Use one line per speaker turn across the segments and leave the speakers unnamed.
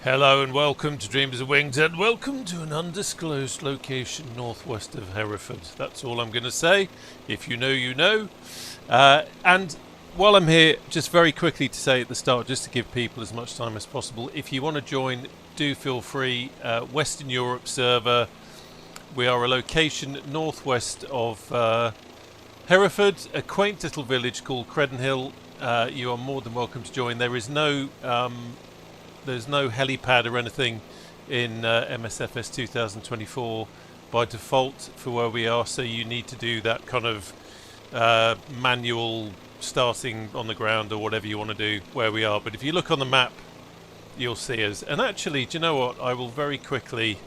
Hello and welcome to Dreams of Wings, and welcome to an undisclosed location northwest of Hereford. That's all I'm going to say. If you know, you know. And while I'm here, just very quickly to say at the start, just to give people as much time as possible, if you want to join, do feel free. Western Europe server. We are a location northwest of Hereford, a quaint little village called Credenhill. You are more than welcome to join. There's no helipad or anything in MSFS 2024 by default for where we are, so you need to do that kind of manual starting on the ground or whatever you want to do where we are. But if you look on the map, you'll see us. And actually, do you know what? I will very quickly,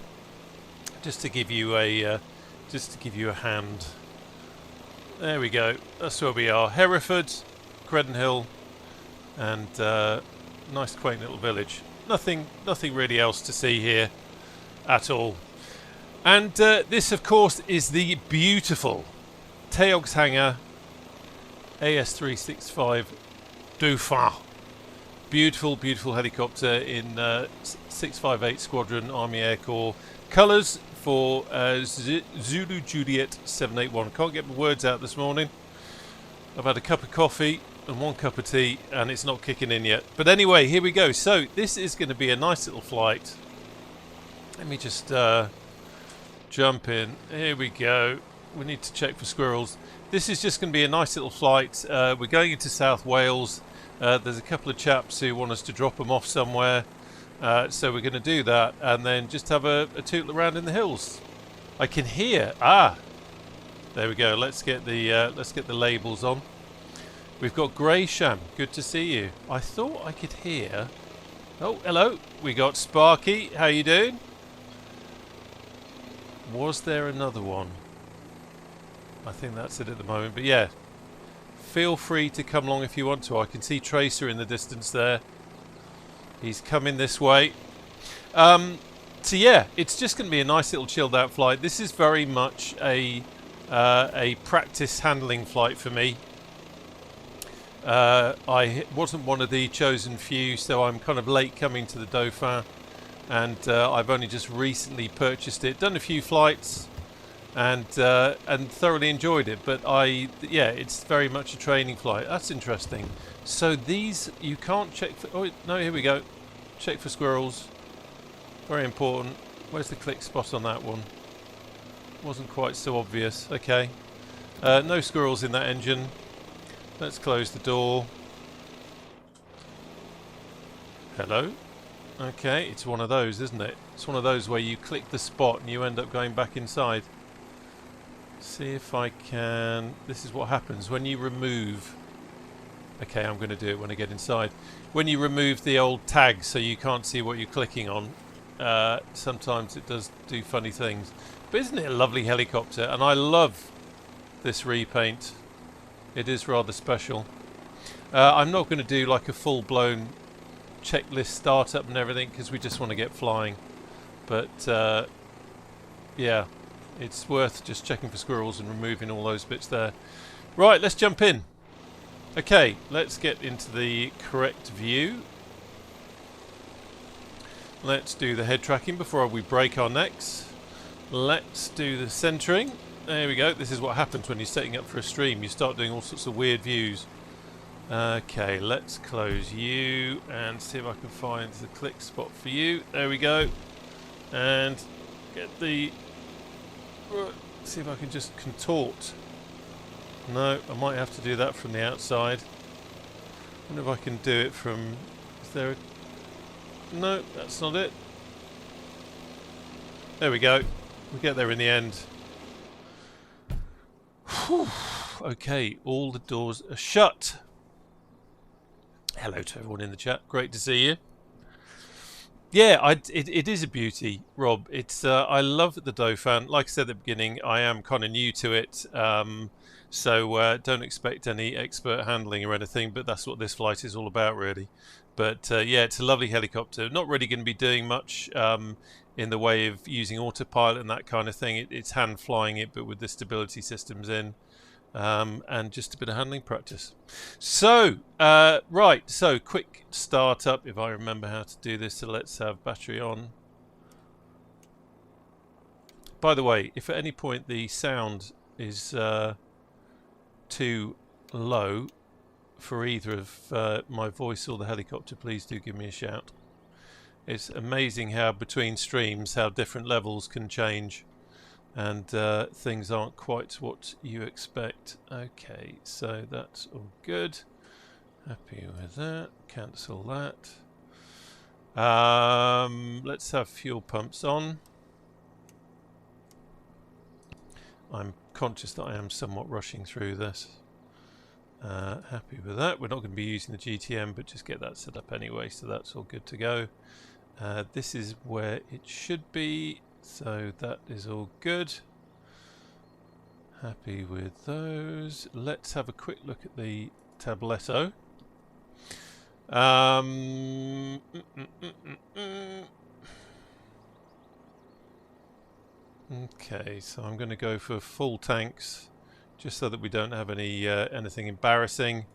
just to give you a hand. There we go. That's where we are. Hereford, Credenhill, and nice quaint little village. Nothing really else to see here at all. And this of course is the beautiful Taog's Hangar AS365 Dauphin. Beautiful helicopter in 658 Squadron Army Air Corps colours for Zulu Juliet 781. Can't get my words out this morning. I've had a cup of coffee and one cup of tea and it's not kicking in yet. But anyway, here we go. So this is going to be a nice little flight. Let me just jump in. Here we go. We need to check for squirrels. This is just going to be a nice little flight. We're going into South Wales. There's a couple of chaps who want us to drop them off somewhere. So we're going to do that and then just have a tootle around in the hills. I can hear. There we go. Let's get the labels on. We've got Greysham. Good to see you. I thought I could hear. Oh, hello. We got Sparky. How you doing? Was there another one? I think that's it at the moment. But yeah, feel free to come along if you want to. I can see Tracer in the distance there. He's coming this way. So yeah, it's just going to be a nice little chilled out flight. This is very much a practice handling flight for me. I wasn't one of the chosen few, so I'm kind of late coming to the Dauphin, and I've only just recently purchased it, done a few flights, and thoroughly enjoyed it. But yeah, it's very much a training flight. That's interesting. So these you can't check for. Oh no, here we go. Check for squirrels. Very important. Where's the click spot on that one? Wasn't quite so obvious. Okay. No squirrels in that engine. Let's close the door. Hello? Okay, it's one of those, isn't it? It's one of those where you click the spot and you end up going back inside. See if I can... This is what happens when you remove... Okay, I'm going to do it when I get inside. When you remove the old tag so you can't see what you're clicking on, sometimes it does do funny things. But isn't it a lovely helicopter? And I love this repaint. It is rather special. I'm not going to do like a full-blown checklist startup and everything because we just want to get flying. But yeah, it's worth just checking for squirrels and removing all those bits there. Right, let's jump in. Okay, let's get into the correct view. Let's do the head tracking before we break our necks. Let's do the centering. There we go. This is what happens when you're setting up for a stream. You start doing all sorts of weird views. Okay, let's close you and see if I can find the click spot for you. There we go. And get the... See if I can just contort. No, I might have to do that from the outside. I wonder if I can do it from... Is there a... No, that's not it. There we go. We'll get there in the end. Whew. Okay, all the doors are shut. Hello to everyone in the chat. Great to see you. Yeah, it is a beauty, Rob. It's I love the Dauphin. Like I said at the beginning, I am kind of new to it, so don't expect any expert handling or anything. But that's what this flight is all about, really. But yeah, it's a lovely helicopter. Not really going to be doing much in the way of using autopilot and that kind of thing. It's hand flying it, but with the stability systems in. and just a bit of handling practice. So, right, so quick startup, if I remember how to do this. So let's have battery on. By the way, if at any point the sound is too low for either of my voice or the helicopter, please do give me a shout. It's amazing how between streams, how different levels can change. And things aren't quite what you expect. Okay, so that's all good. Happy with that. Cancel that. Let's have fuel pumps on. I'm conscious that I am somewhat rushing through this. Happy with that. We're not going to be using the GTM, but just get that set up anyway, so that's all good to go. This is where it should be. So that is all good. Happy with those. Let's have a quick look at the tabletto. Okay, so I'm going to go for full tanks, just so that we don't have any anything embarrassing.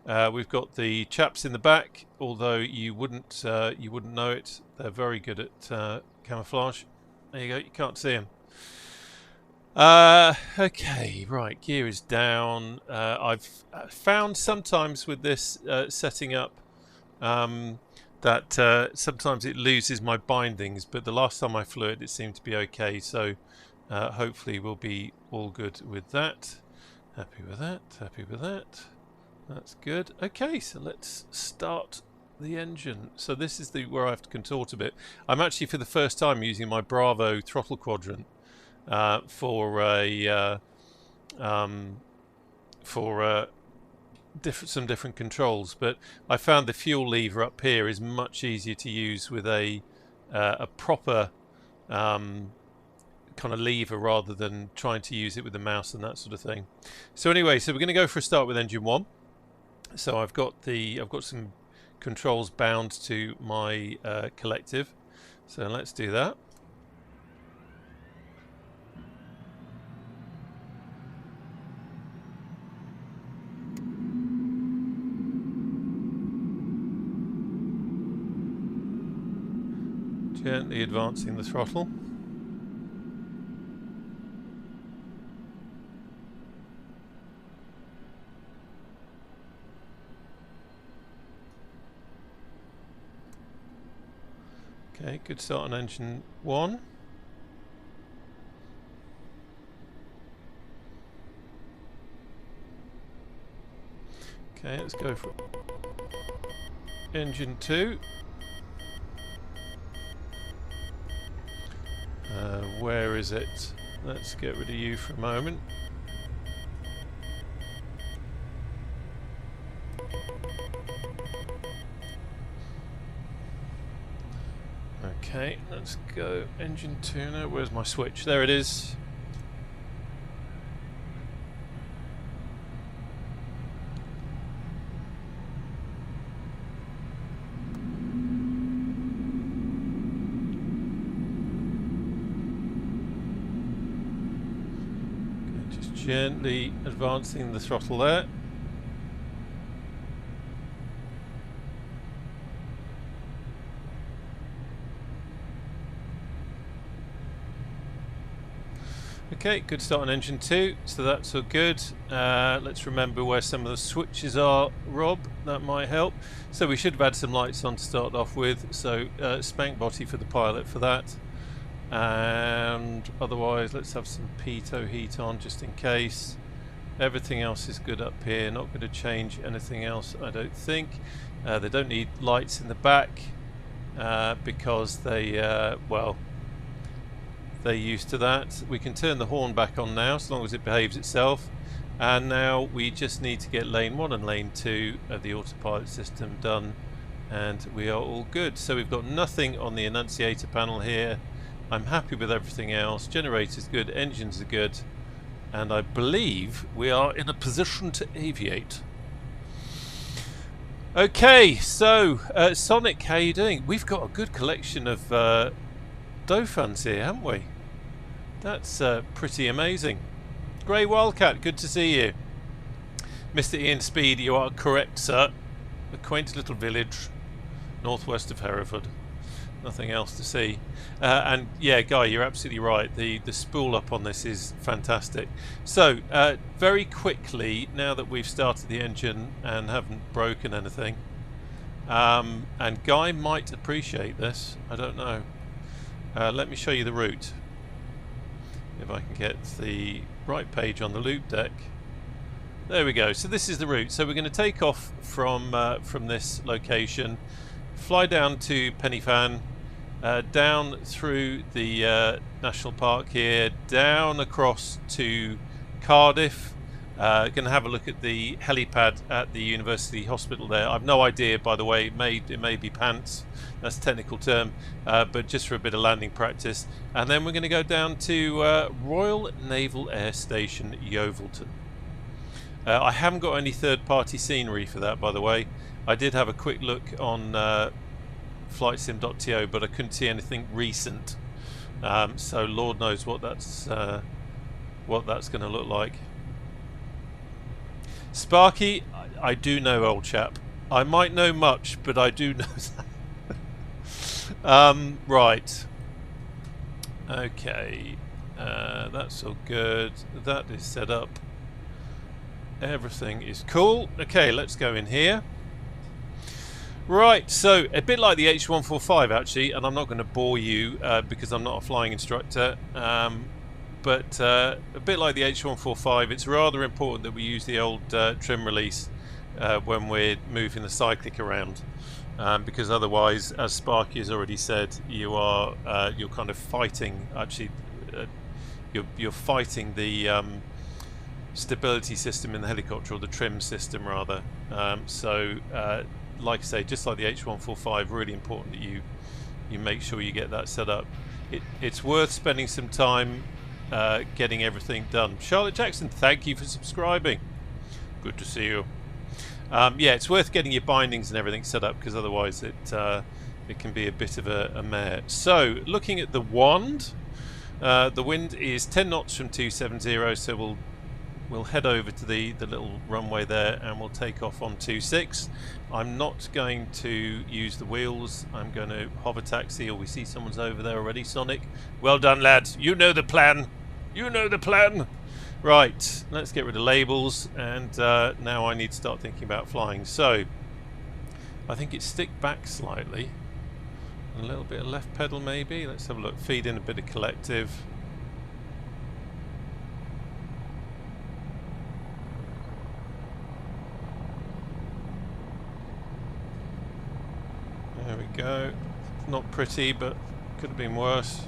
We've got the chaps in the back, although you wouldn't know it. They're very good at camouflage. There you go, you can't see them. Okay, right, gear is down. I've found sometimes with this setting up that sometimes it loses my bindings, but the last time I flew it, it seemed to be okay, so hopefully we'll be all good with that. Happy with that, happy with that. That's good. Okay, so let's start the engine. So this is where I have to contort a bit. I'm actually for the first time using my Bravo throttle quadrant for some different controls, but I found the fuel lever up here is much easier to use with a proper kind of lever rather than trying to use it with the mouse and that sort of thing. So anyway, so we're going to go for a start with engine 1. So I've got some controls bound to my collective, so let's do that. Gently advancing the throttle. Okay, good start on engine 1. Okay, let's go for engine 2. Where is it? Let's get rid of you for a moment. Okay, let's go engine 2 now. Where's my switch? There it is. Okay, just gently advancing the throttle there. Okay, good start on engine 2, so that's all good. Let's remember where some of the switches are, Rob, that might help. So we should have had some lights on to start off with, so spank body for the pilot for that. And otherwise, let's have some pitot heat on just in case. Everything else is good up here, not going to change anything else, I don't think. They don't need lights in the back because they, well, they're used to that. We can turn the horn back on now as long as it behaves itself, and now we just need to get lane 1 and lane 2 of the autopilot system done, and we are all good. So we've got nothing on the annunciator panel here. I'm happy with everything else. Generator's good, engines are good, and I believe we are in a position to aviate. Okay, so Sonic, how you doing? We've got a good collection of Dauphins here, haven't we? That's pretty amazing. Grey Wildcat, good to see you. Mr. Ian Speed, you are correct, sir. A quaint little village northwest of Hereford. Nothing else to see. And yeah, Guy, you're absolutely right. The spool up on this is fantastic. So very quickly, now that we've started the engine and haven't broken anything, and Guy might appreciate this, I don't know. Let me show you the route. If I can get the right page on the loop deck. There we go. So this is the route. So we're going to take off from this location, fly down to Pennyfan, down through the national park here, down across to Cardiff. Going to have a look at the helipad at the University Hospital there. I've no idea, by the way. It may be pants. That's a technical term, but just for a bit of landing practice. And then we're going to go down to Royal Naval Air Station, Yeovilton. I haven't got any third-party scenery for that, by the way. I did have a quick look on flightsim.to, but I couldn't see anything recent. So Lord knows what that's going to look like. Sparky, I do know, old chap. I might know much, but I do know that. Right. Okay. That's all good. That is set up. Everything is cool. Okay, let's go in here. Right, so a bit like the H145 actually, and I'm not going to bore you because I'm not a flying instructor, but a bit like the H145, it's rather important that we use the old trim release when we're moving the cyclic around, because otherwise, as Sparky has already said, you're kind of fighting, actually, you're fighting the stability system in the helicopter, or the trim system rather. Like I say, just like the H145, really important that you make sure you get that set up. It's worth spending some time getting everything done. Charlotte Jackson, thank you for subscribing. Good to see you. Yeah, it's worth getting your bindings and everything set up, because otherwise it can be a bit of a mare. So, looking at the wand, the wind is 10 knots from 270, so we'll head over to the little runway there, and we'll take off on 26. I'm not going to use the wheels. I'm going to hover taxi. Or we see someone's over there already. Sonic, well done, lads. You know the plan. You know the plan. Right, let's get rid of labels, and now I need to start thinking about flying. So I think it's stick back slightly, a little bit of left pedal maybe. Let's have a look. Feed in a bit of collective. There we go. Not pretty, but could have been worse.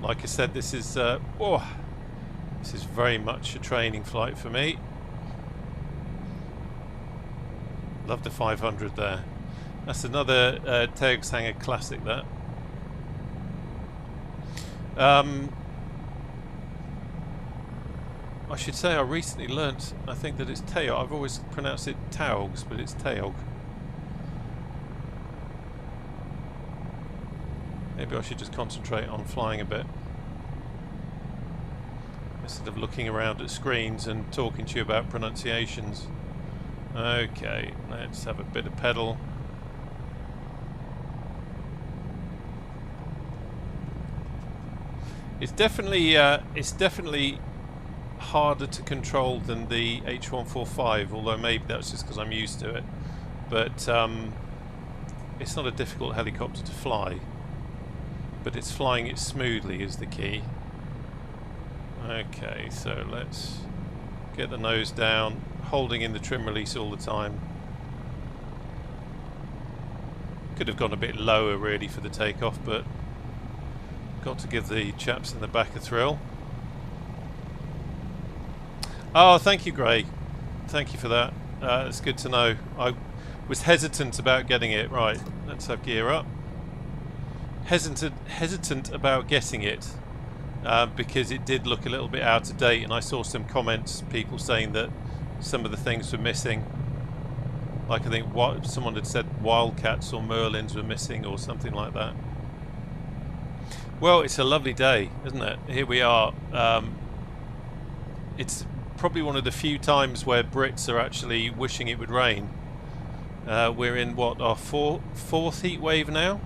Like I said, this is very much a training flight for me. Love the 500 there. That's another Taog Hangar classic, that. I should say I recently learnt, I think, that it's Taog. I've always pronounced it Taogs, but it's Taog. Maybe I should just concentrate on flying a bit, instead of looking around at screens and talking to you about pronunciations. Okay, let's have a bit of pedal. It's definitely harder to control than the H145, although maybe that's just because I'm used to it. But it's not a difficult helicopter to fly, but it's flying it smoothly is the key. Okay, so let's get the nose down, holding in the trim release all the time. Could have gone a bit lower really for the takeoff, but got to give the chaps in the back a thrill. Oh, thank you, Gray. Thank you for that. It's good to know. I was hesitant about getting it. Right, let's have gear up. Hesitant about getting it because it did look a little bit out of date, and I saw some comments, people saying that some of the things were missing. Like I think someone had said Wildcats or Merlins were missing or something like that. Well, it's a lovely day, isn't it? Here we are. It's probably one of the few times where Brits are actually wishing it would rain. We're in what, our fourth heat wave now.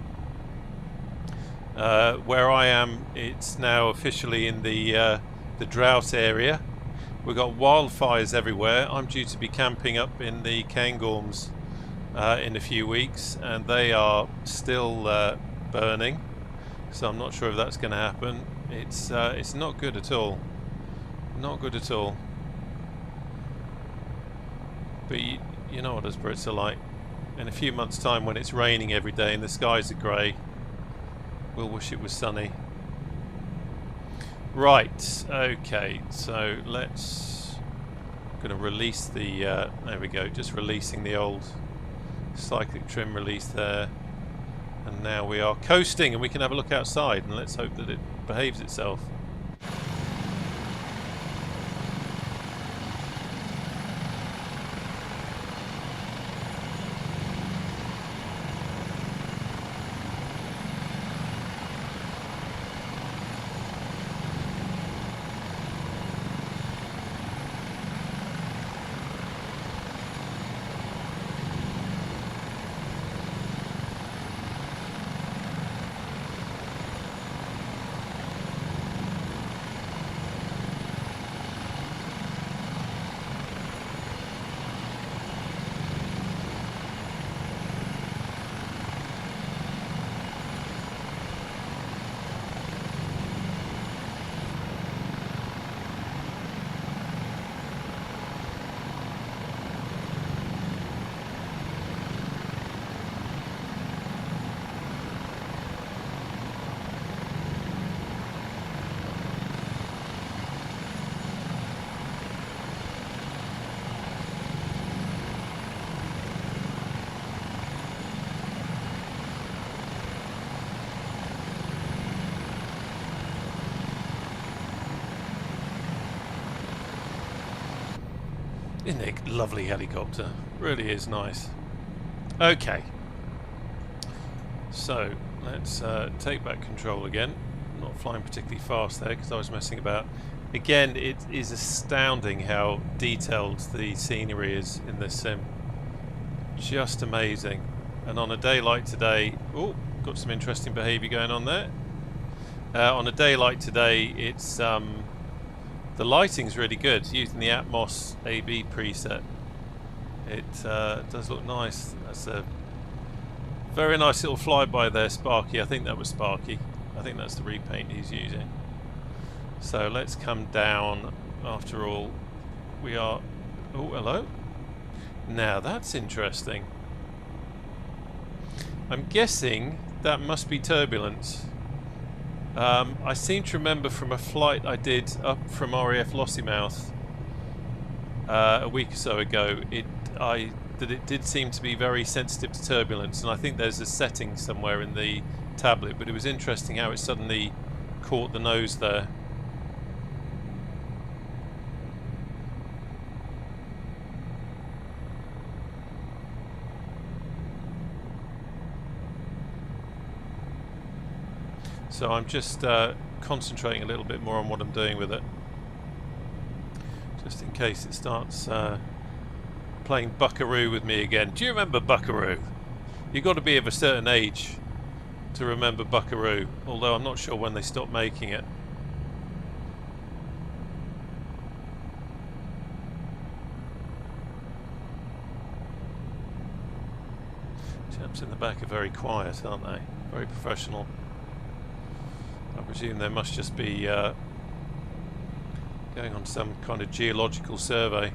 Where I am, it's now officially in the drought area. We've got wildfires everywhere. I'm due to be camping up in the Cairngorms in a few weeks, and they are still burning. So I'm not sure if that's going to happen. It's not good at all. Not good at all. But you know what us Brits are like. In a few months' time, when it's raining every day and the skies are grey, we'll wish it was sunny. Right, okay, so let's... I'm going to release the... there we go, just releasing the old cyclic trim release there. And now we are coasting, and we can have a look outside, and let's hope that it behaves itself. Isn't it a lovely helicopter? Really is nice. Okay. So, let's take back control again. I'm not flying particularly fast there because I was messing about. Again, it is astounding how detailed the scenery is in this sim. Just amazing. And on a day like today... Oh, got some interesting behaviour going on there. On a day like today, it's... the lighting's really good, using the Atmos AB preset. It does look nice. That's a very nice little flyby there, Sparky. I think that was Sparky. I think that's the repaint he's using. So let's come down. After all, we are... Oh, hello. Now that's interesting. I'm guessing that must be turbulence. I seem to remember from a flight I did up from RAF Lossiemouth a week or so ago, that it did seem to be very sensitive to turbulence, and I think there's a setting somewhere in the tablet, but it was interesting how it suddenly caught the nose there. So I'm just concentrating a little bit more on what I'm doing with it, just in case it starts playing Buckaroo with me again. Do you remember Buckaroo? You've got to be of a certain age to remember Buckaroo, although I'm not sure when they stopped making it. Chaps in the back are very quiet, aren't they? Very professional. I presume they must just be going on some kind of geological survey.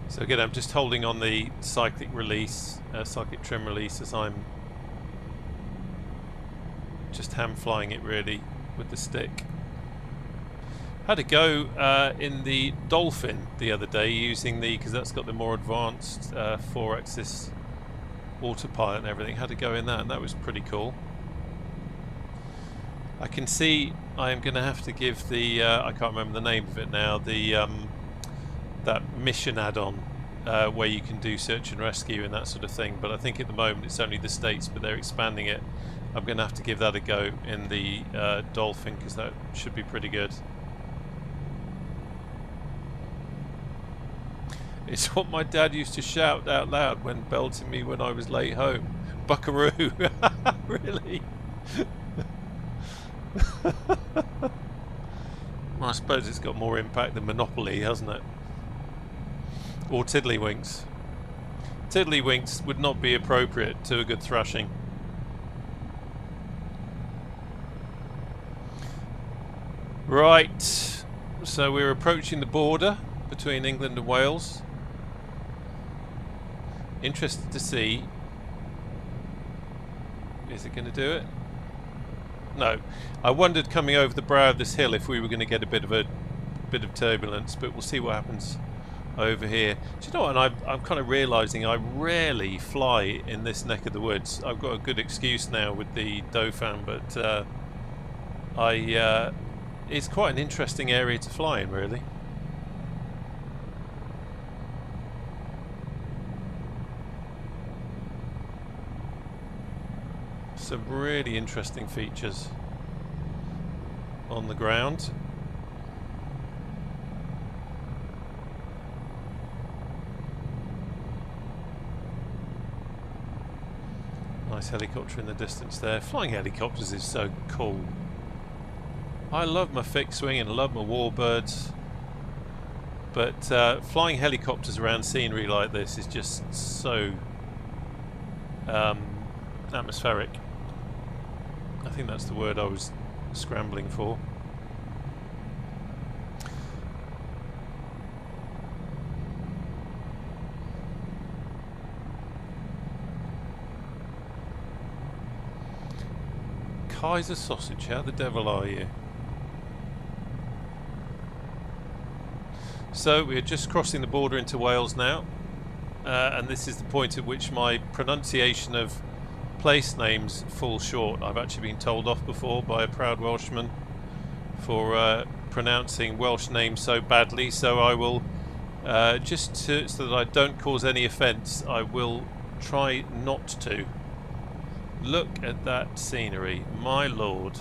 So again, I'm just holding on the cyclic release, cyclic trim release, as I'm just hand flying it really with the stick. Had a go in the Dauphin the other day using because that's got the more advanced 4-axis autopilot and everything. Had a go in that, and that was pretty cool. I can see I am going to have to give the I can't remember the name of it now, the that mission add-on where you can do search and rescue and that sort of thing, but I think at the moment it's only the States, but they're expanding it. I'm going to have to give that a go in the Dolphin, because that should be pretty good. It's what my dad used to shout out loud when belting me when I was late home. Buckaroo! Really? Well, I suppose it's got more impact than Monopoly, hasn't it? Or Tiddlywinks. Tiddlywinks would not be appropriate to a good thrashing. Right, so we're approaching the border between England and Wales. Interested to see. Is it going to do it? No. I wondered coming over the brow of this hill if we were going to get a bit of turbulence, but we'll see what happens over here. Do you know what? And I'm kind of realising I rarely fly in this neck of the woods. I've got a good excuse now with the Dauphin, but it's quite an interesting area to fly in, really. Some really interesting features on the ground. Nice helicopter in the distance there. Flying helicopters is so cool. I love my fixed wing and I love my warbirds, but flying helicopters around scenery like this is just so atmospheric. I think that's the word I was scrambling for. Kaiser sausage, how the devil are you? So we're just crossing the border into Wales now, and this is the point at which my pronunciation of place names falls short. I've actually been told off before by a proud Welshman for pronouncing Welsh names so badly, so I will so that I don't cause any offence, I will try not to. Look at that scenery, my lord.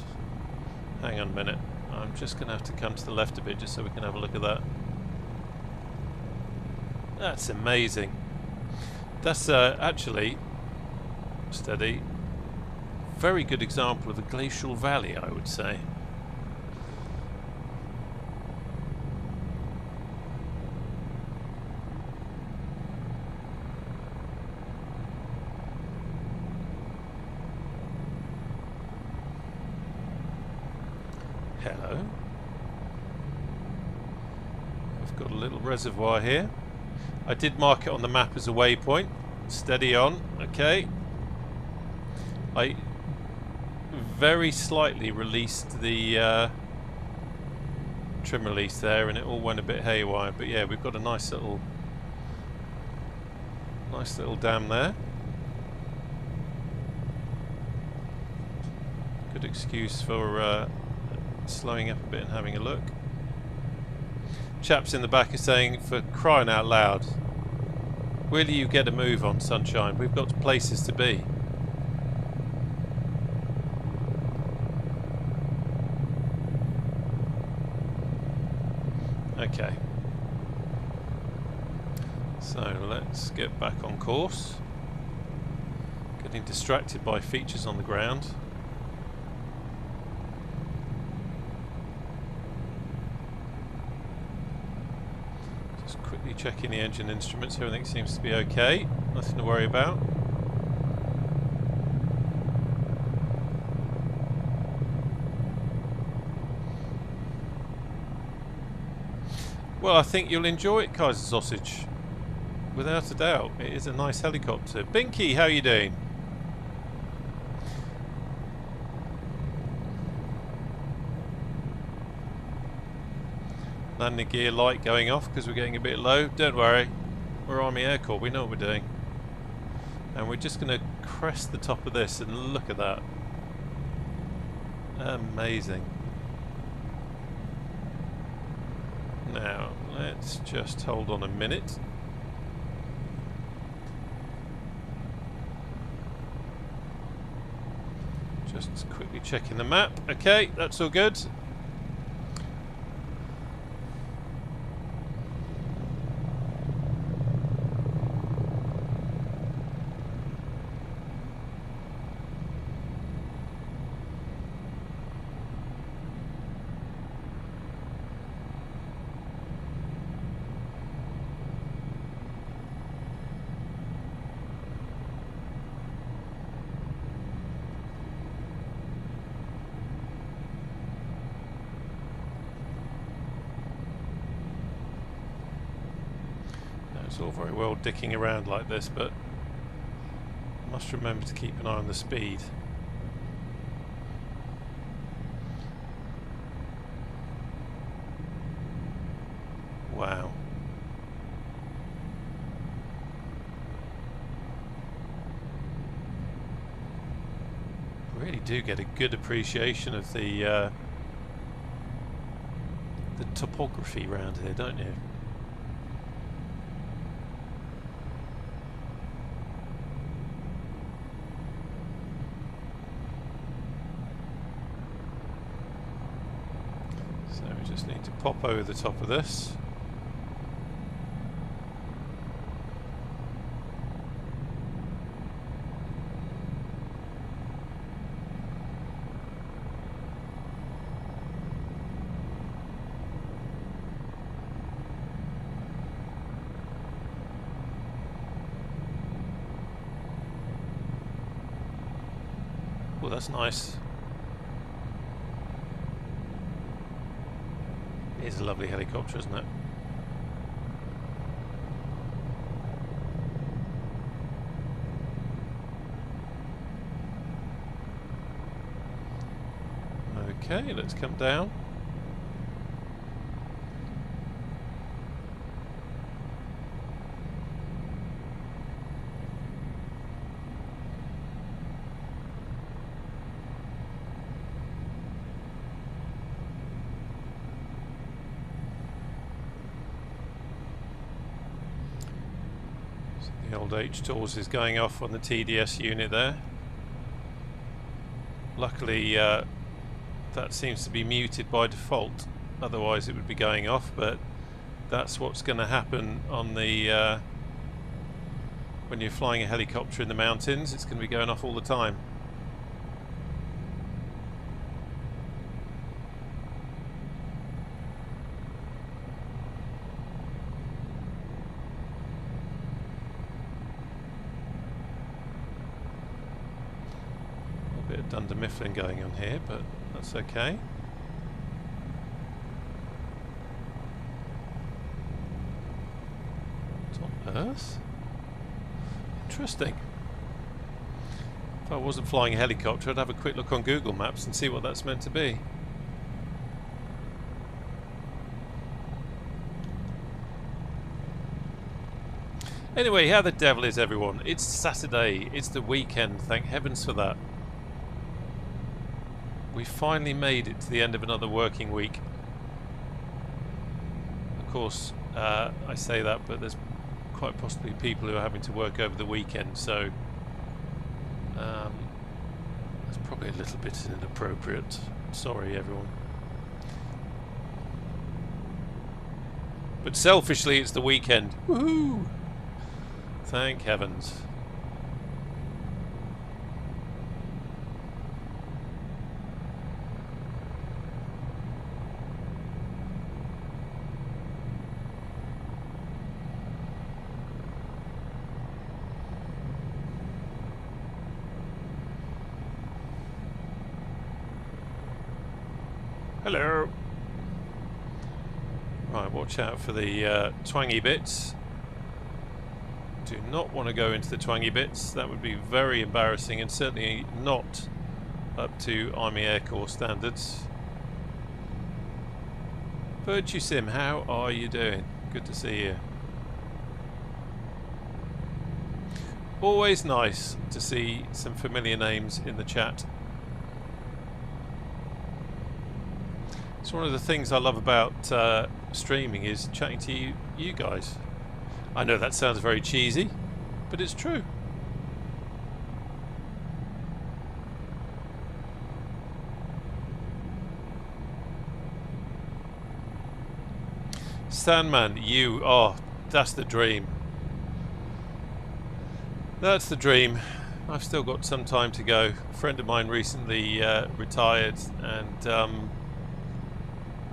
Hang on a minute, I'm just going to have to come to the left a bit just so we can have a look at that. That's amazing. That's actually, steady, very good example of a glacial valley, I would say. Hello. I've got a little reservoir here. I did mark it on the map as a waypoint. Steady on, okay. I very slightly released the trim release there and it all went a bit haywire, but yeah, we've got a nice little dam there. Good excuse for slowing up a bit and having a look. Chaps in the back are saying, for crying out loud, will you get a move on, sunshine? We've got places to be. Okay. So let's get back on course. Getting distracted by features on the ground. Quickly checking the engine instruments, everything seems to be okay, nothing to worry about. Well, I think you'll enjoy it, Kaiser Sausage, without a doubt. It is a nice helicopter. Binky, how are you doing? Landing gear light going off because we're getting a bit low. Don't worry, we're Army Air Corps, we know what we're doing. And we're just going to crest the top of this and look at that. Amazing. Now, let's just hold on a minute. Just quickly checking the map. Okay, that's all good. It's all very well dicking around like this, but I must remember to keep an eye on the speed. Wow. Really do get a good appreciation of the topography around here, don't you? So we just need to pop over the top of this. Oh, that's nice. It is a lovely helicopter, isn't it? Okay, let's come down. The old H-Tools is going off on the TDS unit there. Luckily that seems to be muted by default, otherwise it would be going off, but that's what's going to happen on the when you're flying a helicopter in the mountains. It's going to be going off all the time. Bit of Dunder Mifflin going on here, but that's okay. It's on Earth? Interesting. If I wasn't flying a helicopter, I'd have a quick look on Google Maps and see what that's meant to be. Anyway, how the devil is everyone? It's Saturday, it's the weekend, thank heavens for that. We finally made it to the end of another working week. Of course, I say that, but there's quite possibly people who are having to work over the weekend, so that's probably a little bit inappropriate. Sorry, everyone. But selfishly, it's the weekend. Woohoo! Thank heavens. Hello. Right, watch out for the twangy bits. Do not want to go into the twangy bits. That would be very embarrassing and certainly not up to Army Air Corps standards. Virtue Sim, how are you doing? Good to see you. Always nice to see some familiar names in the chat. It's one of the things I love about streaming is chatting to you guys. I know that sounds very cheesy, but it's true. Sandman, you, oh, that's the dream. That's the dream. I've still got some time to go. A friend of mine recently retired and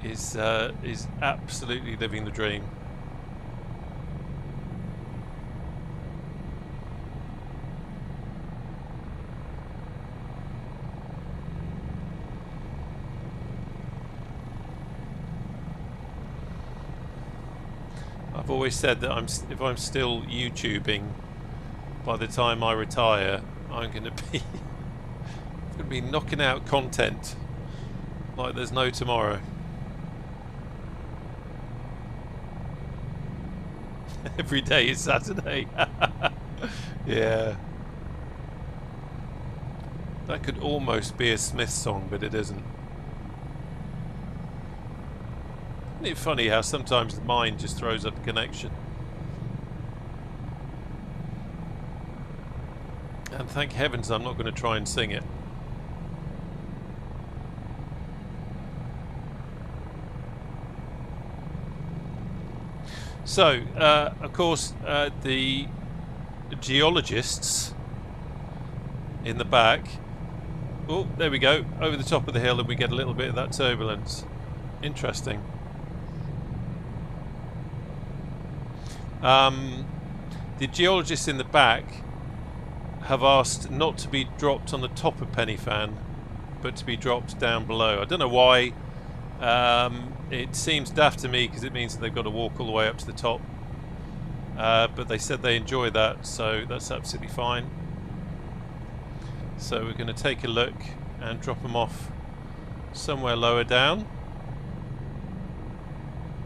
is absolutely living the dream. I've always said that if I'm still YouTubing by the time I retire, I'm going to be knocking out content like there's no tomorrow. Every day is Saturday. Yeah. That could almost be a Smith song, but it isn't. Isn't it funny how sometimes the mind just throws up a connection? And thank heavens I'm not going to try and sing it. So, of course, the geologists in the back. Oh, there we go. Over the top of the hill and we get a little bit of that turbulence. Interesting. The geologists in the back have asked not to be dropped on the top of Penny Fan, but to be dropped down below. I don't know why. It seems daft to me because it means that they've got to walk all the way up to the top. But they said they enjoy that, so that's absolutely fine. So we're going to take a look and drop them off somewhere lower down.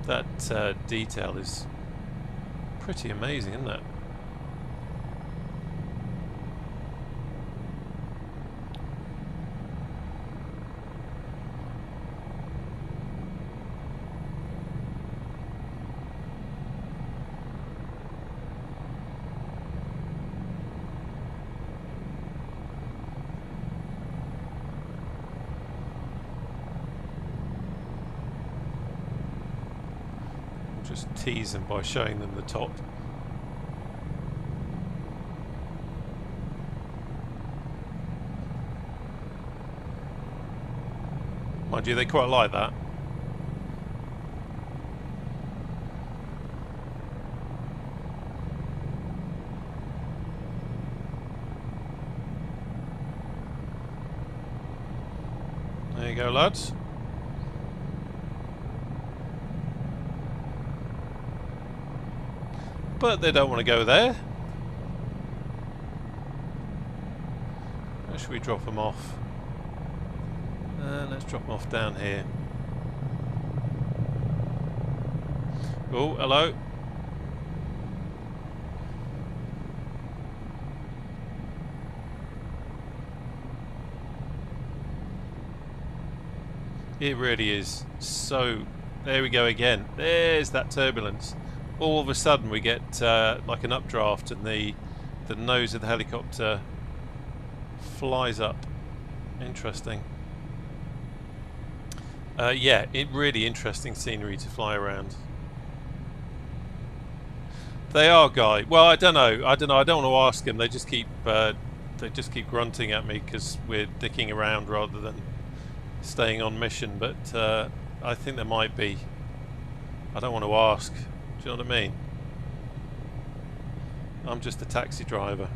That detail is pretty amazing, isn't it? Just tease them by showing them the top. Mind you, they quite like that. There you go, lads. But they don't want to go there. Where should we drop them off? Let's drop them off down here. Oh, hello. It really is. So, there we go again. There's that turbulence. All of a sudden we get like an updraft and the nose of the helicopter flies up. Interesting. Yeah, really interesting scenery to fly around. They are, Guy. Well, I don't know. I don't want to ask them. They just keep grunting at me because we're dicking around rather than staying on mission. But I think there might be. I don't want to ask. Do you know what I mean? I'm just a taxi driver.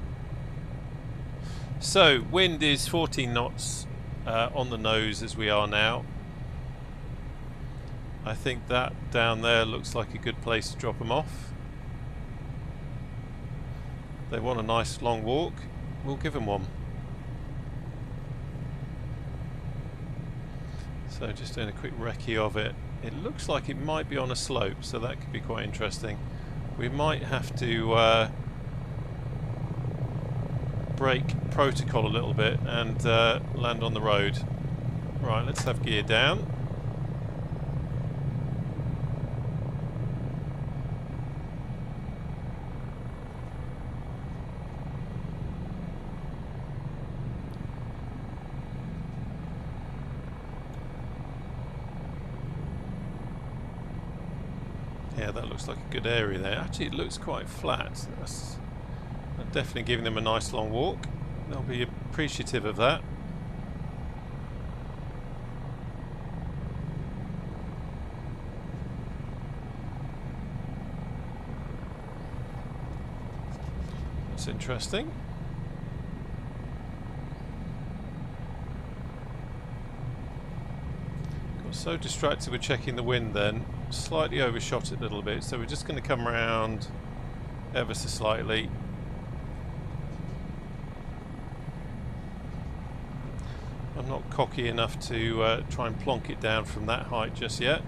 So, wind is 14 knots on the nose as we are now. I think that down there looks like a good place to drop them off. They want a nice long walk, we'll give them one. So just doing a quick recce of it. It looks like it might be on a slope, so that could be quite interesting. We might have to break protocol a little bit and land on the road. Right, let's have gear down. Yeah, that looks like a good area there. Actually, it looks quite flat. That's definitely giving them a nice long walk. They'll be appreciative of that. That's interesting. Got so distracted with checking the wind then, slightly overshot it a little bit, so we're just going to come around ever so slightly. I'm not cocky enough to try and plonk it down from that height just yet.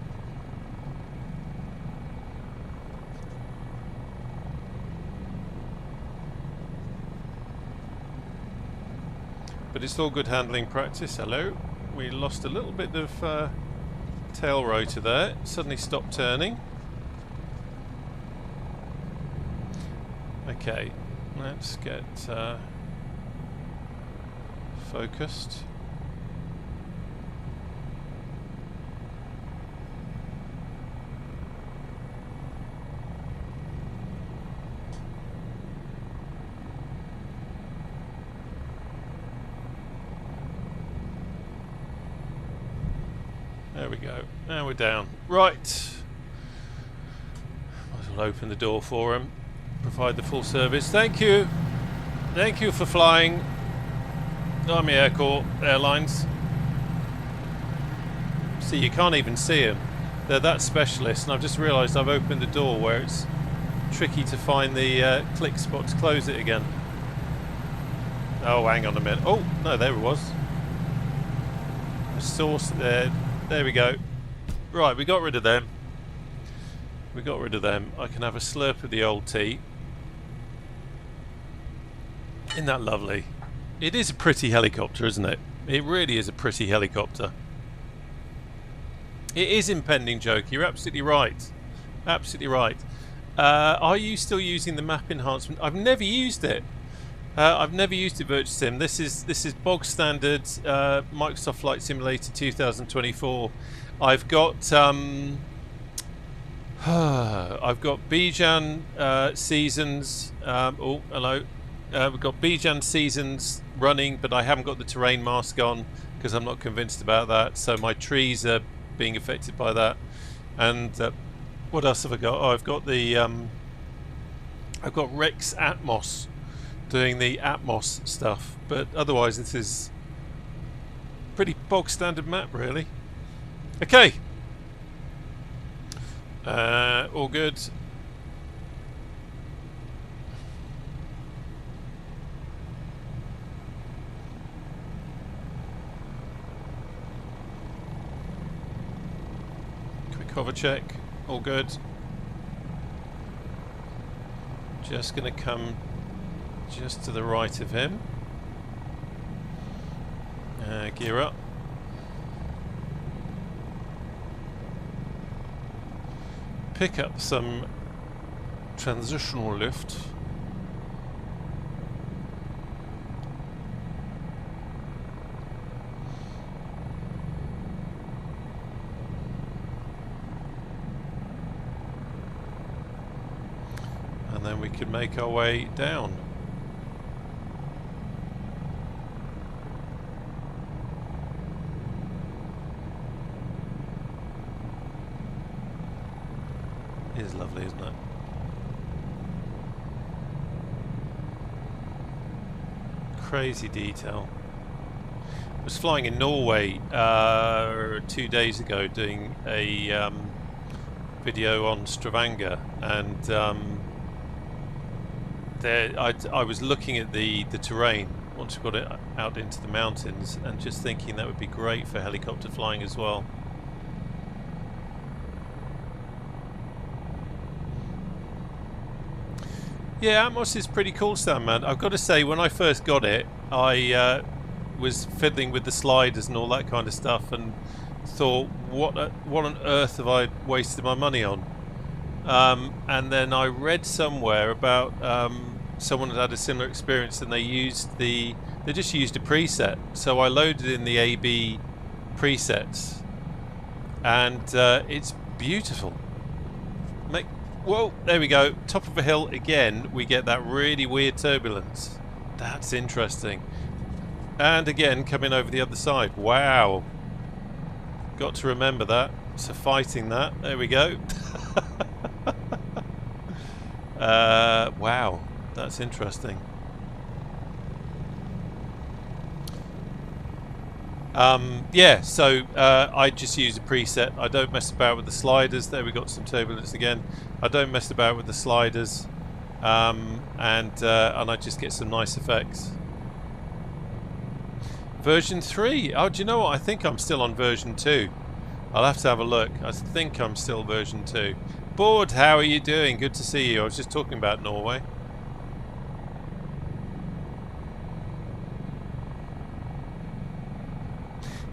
But it's all good handling practice. Hello. We lost a little bit of tail rotor there. Suddenly stopped turning. Okay, let's get focused. There we go. Now we're down. Right. Might as well open the door for him. Provide the full service. Thank you. Thank you for flying Army Air Corps Airlines. See, you can't even see them. They're that specialist, and I've just realised I've opened the door where it's tricky to find the click spot to close it again. Oh, hang on a minute. Oh, no, there it was. The source there. There we go. Right, we got rid of them. We got rid of them. I can have a slurp of the old tea. Isn't that lovely? It is a pretty helicopter, isn't it? It really is a pretty helicopter. It is impending, joke. You're absolutely right. Absolutely right. Are you still using the map enhancement? I've never used it. I've never used it, VirtuSim. This is bog standard Microsoft Flight Simulator 2024. I've got I've got Bijan seasons. Oh, hello. We've got Bijan seasons running, but I haven't got the terrain mask on because I'm not convinced about that. So my trees are being affected by that. And what else have I got? Oh, I've got the I've got Rex Atmos doing the Atmos stuff, but otherwise this is pretty bog standard map, really. Okay, all good. Quick hover check, all good. Just gonna come just to the right of him. Gear up. Pick up some transitional lift. And then we can make our way down. It is lovely, isn't it? Crazy detail. I was flying in Norway 2 days ago doing a video on Stavanger, and there I was looking at the terrain once we got it out into the mountains and just thinking that would be great for helicopter flying as well. Yeah, Atmos is pretty cool, Stan, man. I've got to say, when I first got it, I was fiddling with the sliders and all that kind of stuff, and thought, what on earth have I wasted my money on? And then I read somewhere about someone had a similar experience, and they just used a preset. So I loaded in the AB presets, and it's beautiful. Whoa, there we go. Top of a hill again, we get that really weird turbulence. That's interesting. And again, coming over the other side. Wow. Got to remember that. So fighting that. There we go. Wow. That's interesting. Yeah, so I just use a preset. I don't mess about with the sliders. There we got some turbulence again. I don't mess about with the sliders, and I just get some nice effects. Version 3. Oh, do you know what? I think I'm still on version 2. I'll have to have a look. I think I'm still version 2. Board, how are you doing? Good to see you. I was just talking about Norway.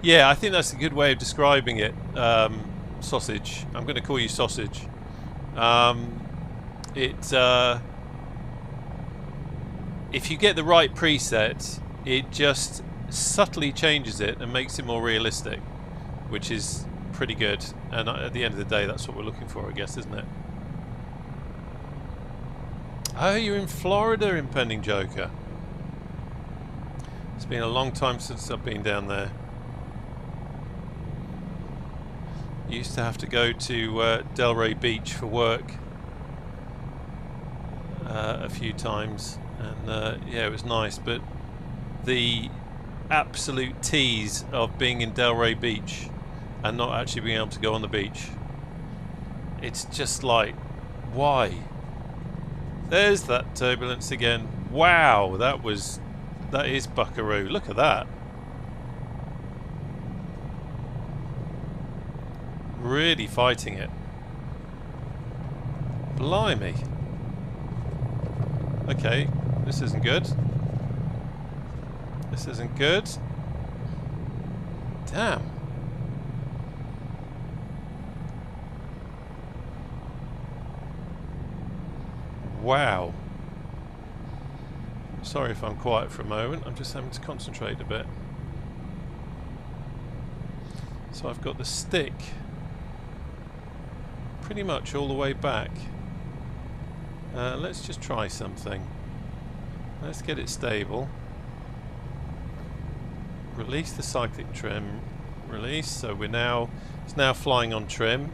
Yeah, I think that's a good way of describing it. Sausage. I'm going to call you sausage. If you get the right preset, it just subtly changes it and makes it more realistic, which is pretty good. And at the end of the day, that's what we're looking for, I guess, isn't it? Oh, you're in Florida, Impending Joker. It's been a long time since I've been down there. Used to have to go to Delray Beach for work a few times, and yeah, it was nice, but the absolute tease of being in Delray Beach and not actually being able to go on the beach, it's just like, why? There's that turbulence again. Wow, that is buckaroo. Look at that. Really fighting it. Blimey. Okay, this isn't good. This isn't good. Damn. Wow. Sorry if I'm quiet for a moment. I'm just having to concentrate a bit. So I've got the stick pretty much all the way back. Let's just try something. Let's get it stable. Release the cyclic trim. Release. So it's now flying on trim.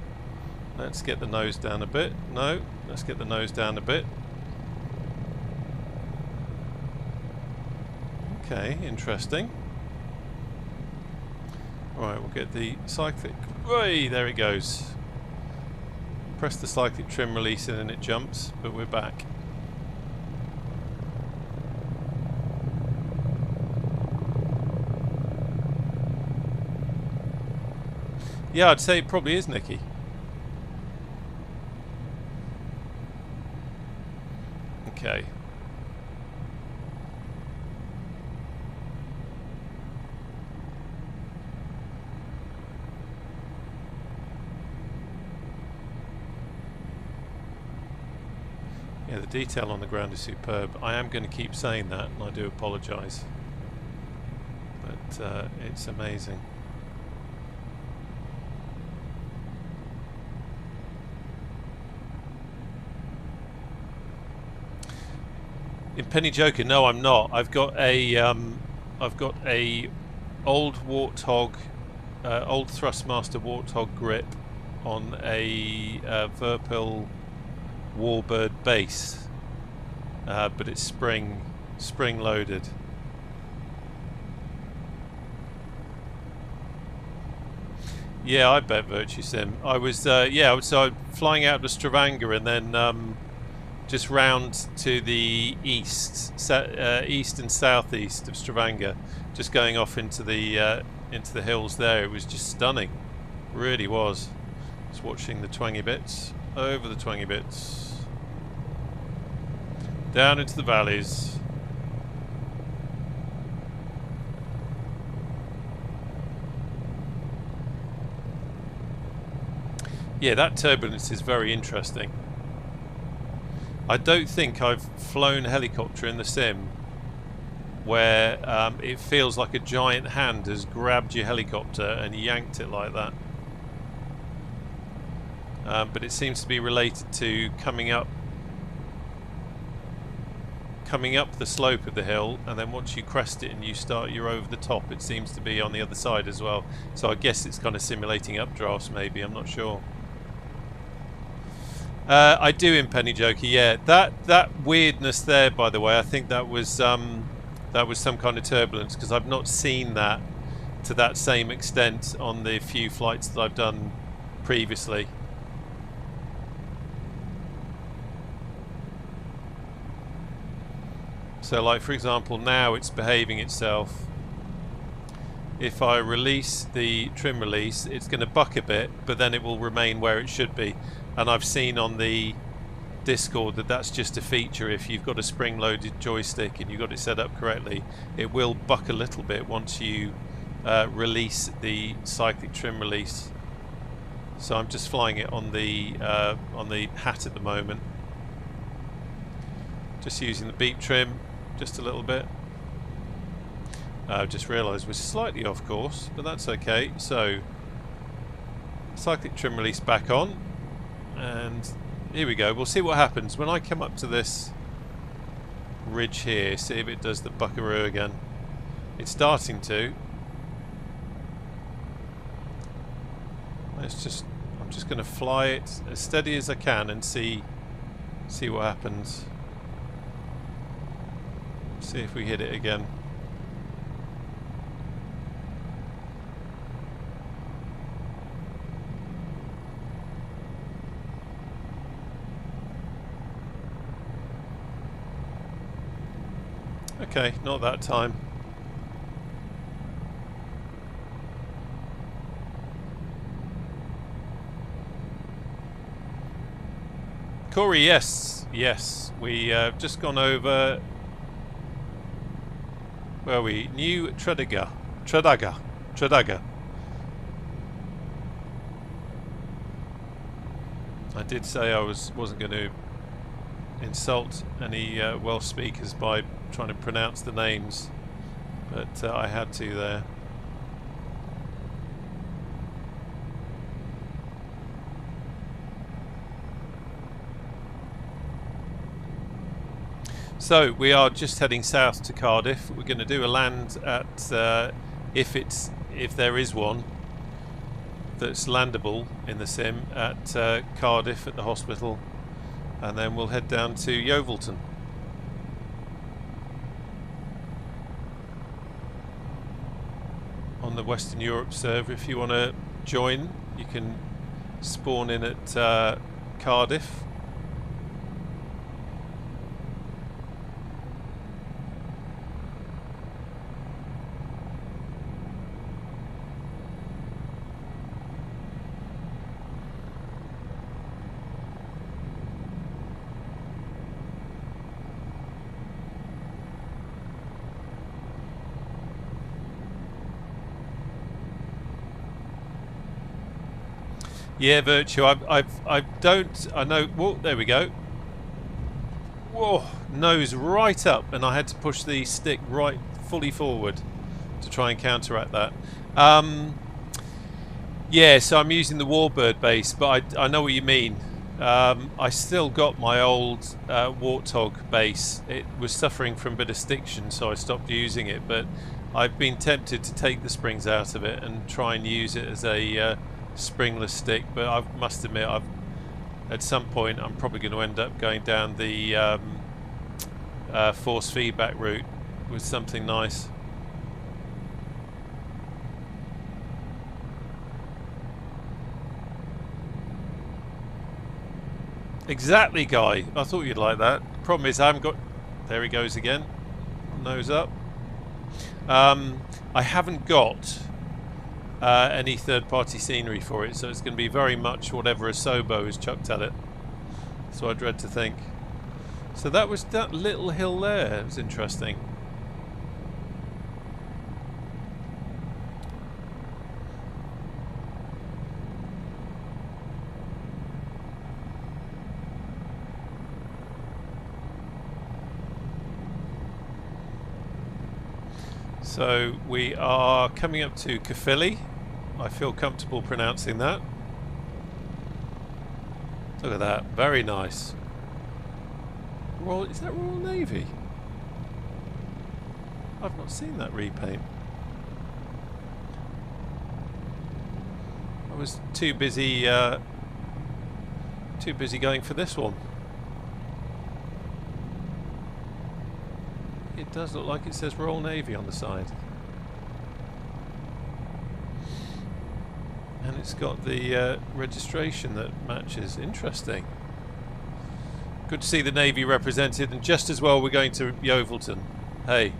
Let's get the nose down a bit. No, let's get the nose down a bit. Okay, interesting. Right, we'll get the cyclic. Hey, there it goes. Press the cyclic trim, release it, and it jumps, but we're back. Yeah, I'd say it probably is, Nikki. Okay. Yeah, the detail on the ground is superb. I am going to keep saying that, and I do apologise. But it's amazing. In Penny Joker, no, I'm not. I've got a old Warthog, old Thrustmaster Warthog grip on a Verpil Warbird base, but it's spring loaded. Yeah, I bet Virtue Sim. I was yeah, so I'm flying out to Stavanger and then just round to the east and southeast of Stavanger, just going off into the hills there. It was just stunning, really was. Just watching the twangy bits, over the twangy bits, down into the valleys. Yeah, that turbulence is very interesting. I don't think I've flown a helicopter in the sim where it feels like a giant hand has grabbed your helicopter and yanked it like that. but it seems to be related to coming up the slope of the hill, and then once you crest it and you're over the top, it seems to be on the other side as well. So I guess it's kind of simulating updrafts, maybe, I'm not sure. I do in Penny Joker, yeah. That weirdness there, by the way, I think that was some kind of turbulence, because I've not seen that to that same extent on the few flights that I've done previously. So like for example, now it's behaving itself. If I release the trim release, it's going to buck a bit, but then it will remain where it should be. And I've seen on the Discord that that's just a feature. If you've got a spring-loaded joystick and you've got it set up correctly, it will buck a little bit once you release the cyclic trim release. So I'm just flying it on the hat at the moment. Just using the beep trim. Just a little bit. I've just realised we're slightly off course, but that's okay. So, cyclic trim release back on, and here we go. We'll see what happens when I come up to this ridge here. See if it does the buckaroo again. It's starting to. I'm just going to fly it as steady as I can and see what happens. See if we hit it again. Okay, not that time. Corey, yes, we just gone over. Where are we? New Tredaga. I did say I wasn't going to insult any Welsh speakers by trying to pronounce the names, but I had to there. So we are just heading south to Cardiff. We're going to do a land at if there is one that's landable in the sim at Cardiff at the hospital, and then we'll head down to Yeovilton. On the Western Europe server, if you want to join, you can spawn in at Cardiff. Yeah, Virtue. I know. Whoa, there we go. Whoa, nose right up, and I had to push the stick right fully forward to try and counteract that. Yeah, so I'm using the Warbird base, but I know what you mean. I still got my old Warthog base. It was suffering from a bit of stiction, so I stopped using it. But I've been tempted to take the springs out of it and try and use it as a springless stick, but I must admit at some point I'm probably going to end up going down the force feedback route with something nice. Exactly, Guy. I thought you'd like that. Problem is I haven't got... There he goes again. Nose up. I haven't got any third-party scenery for it, so it's going to be very much whatever Asobo has chucked at it. So I dread to think. So that was that little hill there. It was interesting. So we are coming up to Caerphilly. I feel comfortable pronouncing that. Look at that, very nice. Is that Royal Navy? I've not seen that repaint. I was too busy going for this one. It does look like it says Royal Navy on the side. And it's got the registration that matches. Interesting. Good to see the Navy represented, and just as well we're going to Yeovilton. Hey.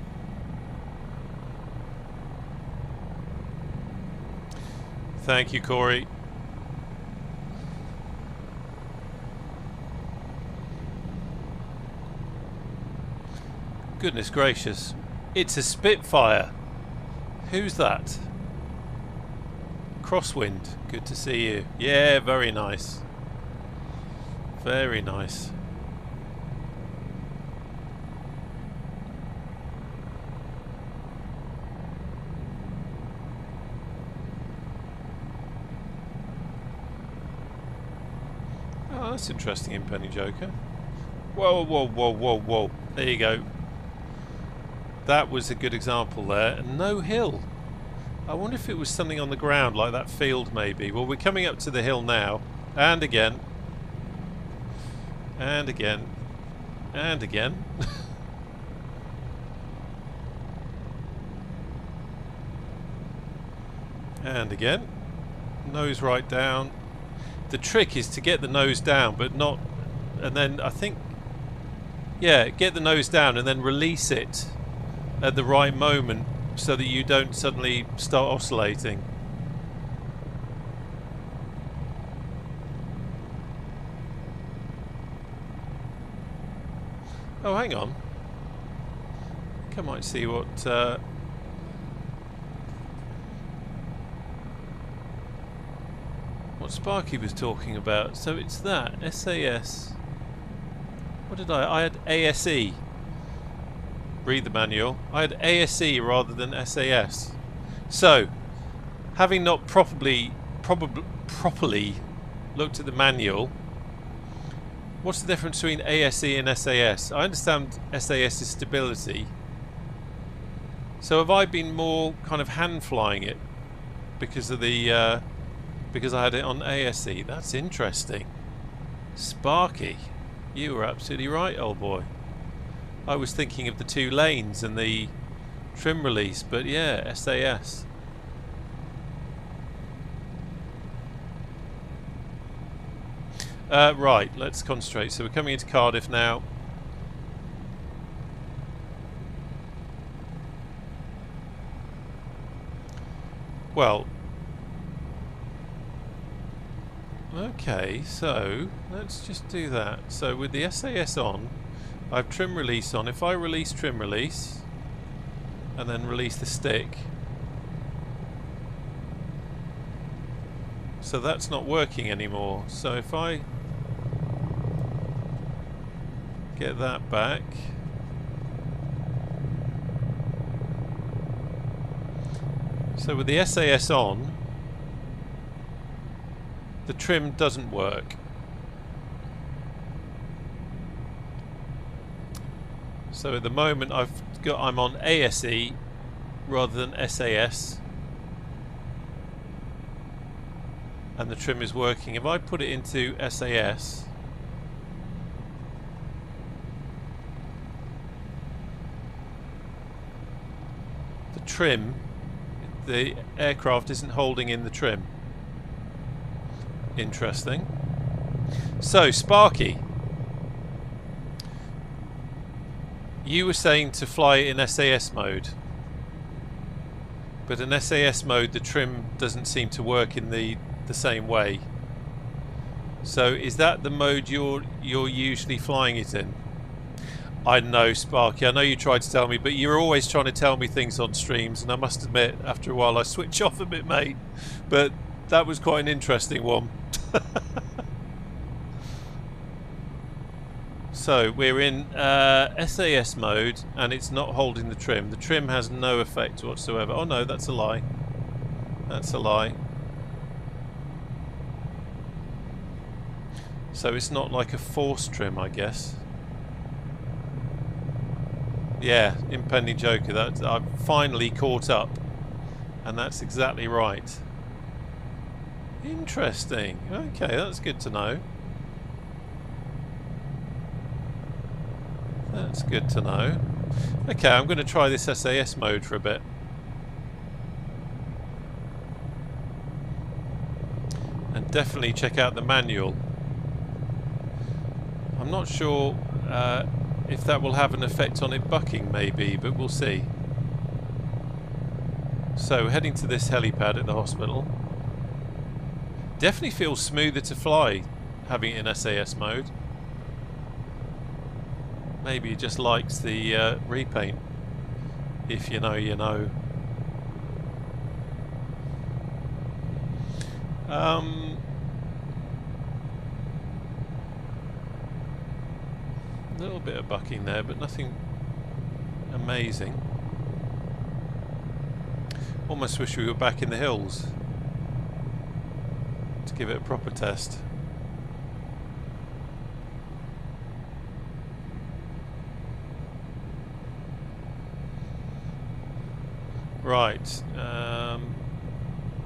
Thank you, Corey. Goodness gracious. It's a Spitfire. Who's that? Crosswind. Good to see you. Yeah, very nice. Very nice. Oh, that's interesting in Penny Joker. Whoa, whoa, whoa, whoa, whoa. There you go. That was a good example there. And no hill. I wonder if it was something on the ground like that field maybe. Well, we're coming up to the hill now. And again. And again. And again. And again. Nose right down. The trick is to get the nose down, but not... And then I think... Yeah, get the nose down and then release it at the right moment so that you don't suddenly start oscillating. Oh, hang on. I think I might see what Sparky was talking about. So it's that SAS. What did I had ASE. Read the manual. I had ASE rather than SAS. So, having not properly looked at the manual, what's the difference between ASE and SAS? I understand SAS is stability. So have I been more kind of hand flying it because of the because I had it on ASE? That's interesting. Sparky, you were absolutely right, old boy. I was thinking of the 2 lanes and the trim release, but yeah, SAS. Right, let's concentrate. So we're coming into Cardiff now. Well, okay, so let's just do that. So with the SAS on, I have trim release on. If I release trim release and then release the stick, so that's not working anymore. So if I get that back, so with the SAS on, the trim doesn't work. So at the moment I'm on ASE rather than SAS, and the trim is working. If I put it into SAS, the trim, the aircraft isn't holding in the trim. Interesting. So Sparky, you were saying to fly it in SAS mode, but in SAS mode the trim doesn't seem to work in the same way. So is that the mode you're usually flying it in? I know, Sparky, I know you tried to tell me, but you're always trying to tell me things on streams, and I must admit after a while I switch off a bit, mate. But that was quite an interesting one. So we're in SAS mode and it's not holding the trim. The trim has no effect whatsoever. Oh no, that's a lie. That's a lie. So it's not like a forced trim, I guess. Yeah, impending joker. That I've finally caught up, and that's exactly right. Interesting. Okay, that's good to know. That's good to know. Okay, I'm going to try this SAS mode for a bit. And definitely check out the manual. I'm not sure if that will have an effect on it bucking, maybe, but we'll see. So, heading to this helipad at the hospital. Definitely feels smoother to fly having it in SAS mode. Maybe he just likes the repaint. If you know, you know. A little bit of bucking there, but nothing amazing. Almost wish we were back in the hills to give it a proper test. Right,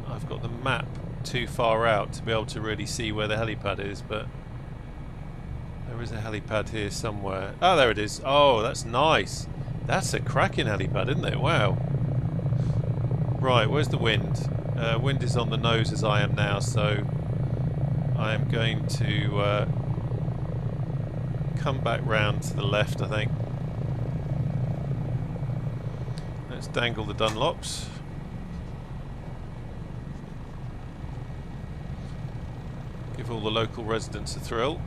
I've got the map too far out to be able to really see where the helipad is, but there is a helipad here somewhere. Oh, there it is. Oh, that's nice. That's a cracking helipad, isn't it? Wow. Right, where's the wind? Wind is on the nose as I am now, so I am going to come back round to the left, I think. Let's dangle the Dunlops. Give all the local residents a thrill.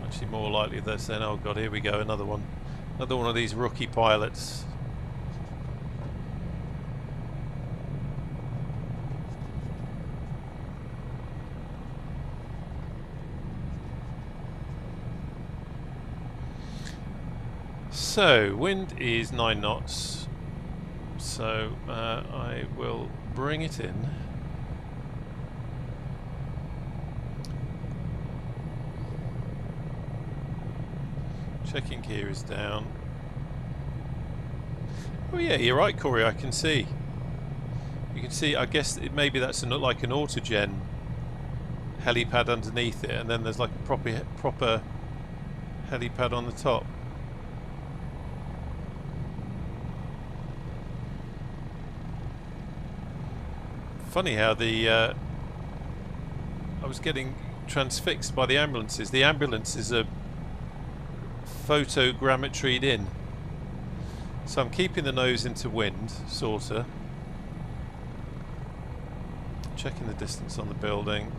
Actually, more likely they're saying, oh god, here we go, another one. Another one of these rookie pilots. So, wind is 9 knots, so I will bring it in. Checking gear is down. Oh yeah, you're right, Corey, I can see. You can see, I guess maybe that's like an autogen helipad underneath it, and then there's like a proper helipad on the top. Funny how I was getting transfixed by the ambulances. The ambulances are photogrammetried in. So I'm keeping the nose into wind, sorta. Checking the distance on the building.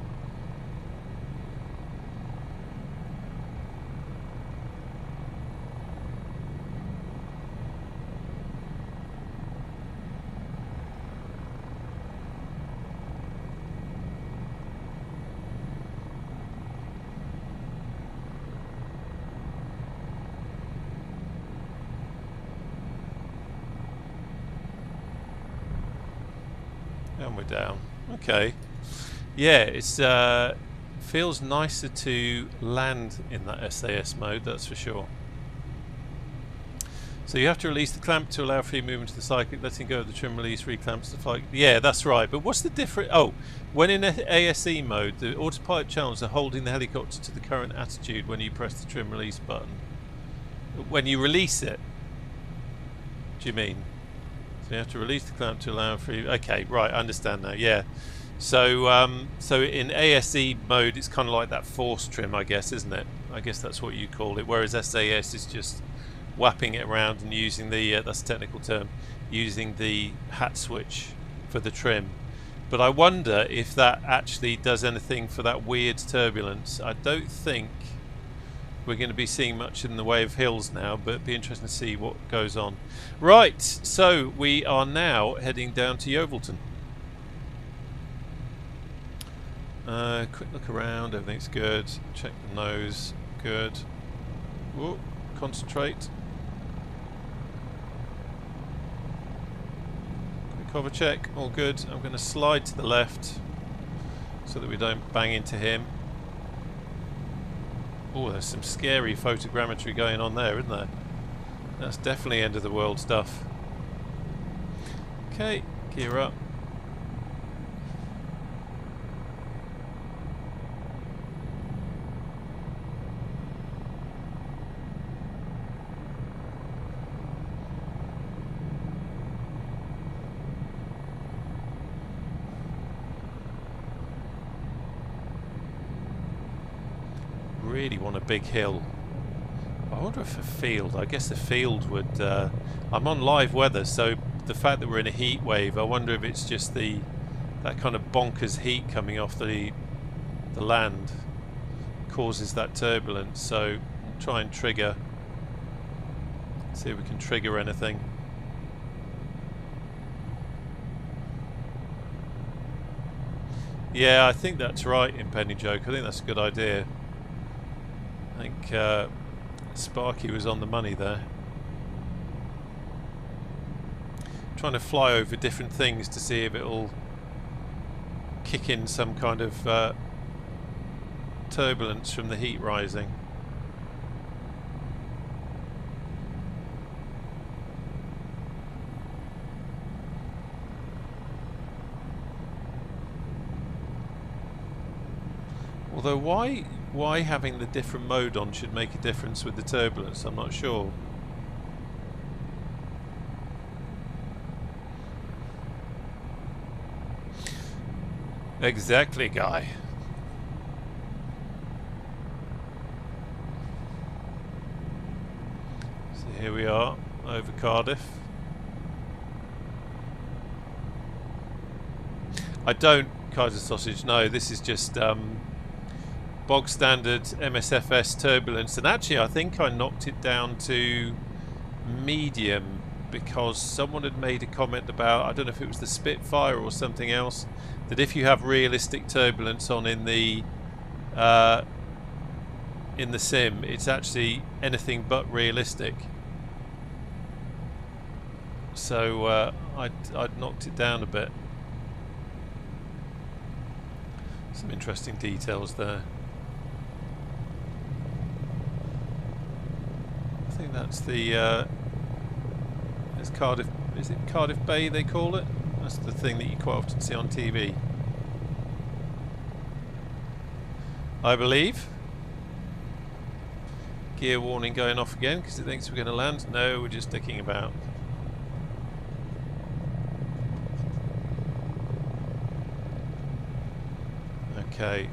And we're down. Okay. Yeah, it's feels nicer to land in that SAS mode, that's for sure. So you have to release the clamp to allow free movement to the cyclic, letting go of the trim release, reclamps the flight. Yeah, that's right. But what's the difference? Oh, when in ASE mode, the autopilot channels are holding the helicopter to the current attitude when you press the trim release button. When you release it, do you mean? So you have to release the clamp to allow free. Okay, right, I understand now. Yeah. So so in ASE mode, it's kind of like that force trim, I guess, isn't it? I guess that's what you call it. Whereas SAS is just whapping it around and using the that's a technical term, using the hat switch for the trim. But I wonder if that actually does anything for that weird turbulence. I don't think we're going to be seeing much in the way of hills now, but it'd be interesting to see what goes on. Right, so we are now heading down to Yeovilton. Quick look around, everything's good. Check the nose, good. Whoa, concentrate. Quick hover check, all good. I'm going to slide to the left so that we don't bang into him. Oh, there's some scary photogrammetry going on there, isn't there? That's definitely end of the world stuff. Okay, gear up. Really want a big hill. I wonder if a field, I guess the field would, I'm on live weather, so the fact that we're in a heat wave, I wonder if it's just that kind of bonkers heat coming off the land causes that turbulence. So we'll try and trigger, see if we can trigger anything. Yeah, I think that's right in Penny Joke. I think that's a good idea. I think Sparky was on the money there. Trying to fly over different things to see if it'll kick in some kind of turbulence from the heat rising. Although why having the different mode on should make a difference with the turbulence, I'm not sure. Exactly, Guy. So here we are over Cardiff. I don't, Kaiser Sausage, no, this is just bog standard MSFS turbulence, and actually I think I knocked it down to medium because someone had made a comment about, I don't know if it was the Spitfire or something else, that if you have realistic turbulence on in the sim, it's actually anything but realistic. So I'd knocked it down a bit. Some interesting details there. I think that's the it's Cardiff, is it Cardiff Bay they call it? That's the thing that you quite often see on TV, I believe. Gear warning going off again because it thinks we're going to land. No, we're just sticking about. Okay.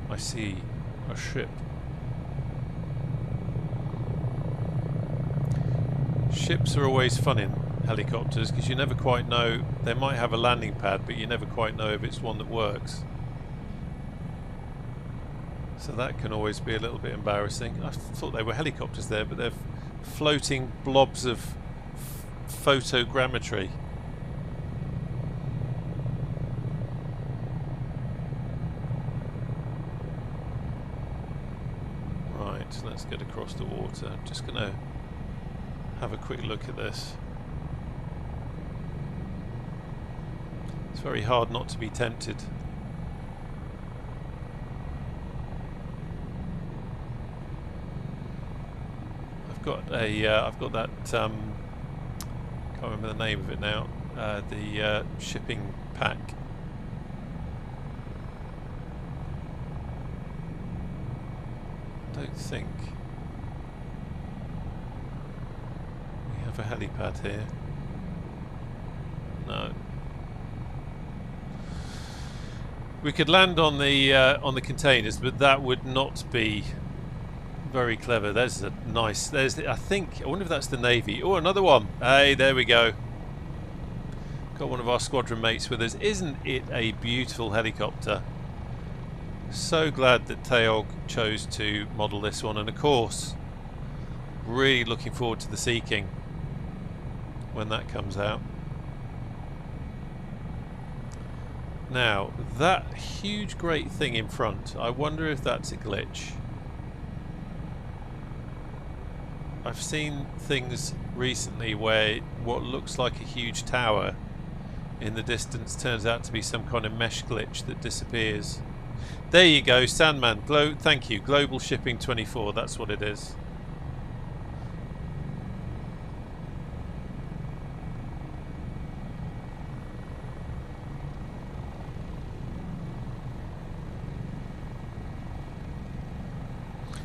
I see a ship. Ships are always fun in helicopters because you never quite know. They might have a landing pad, but you never quite know if it's one that works. So that can always be a little bit embarrassing. I thought they were helicopters there, but they're floating blobs of photogrammetry. Right, let's get across the water. I'm just going to have a quick look at this. It's very hard not to be tempted. I've got that can't remember the name of it now. The shipping pack. Don't think we have a helipad here. No. We could land on the containers, but that would not be very clever. There's a nice. There's I wonder if that's the Navy. Oh, another one. Hey, there we go. Got one of our squadron mates with us. Isn't it a beautiful helicopter? So glad that Taog chose to model this one, and of course, really looking forward to the Sea King when that comes out. Now, that huge great thing in front, I wonder if that's a glitch. I've seen things recently where what looks like a huge tower in the distance turns out to be some kind of mesh glitch that disappears. There you go, Sandman. Thank you. Global Shipping 24. That's what it is.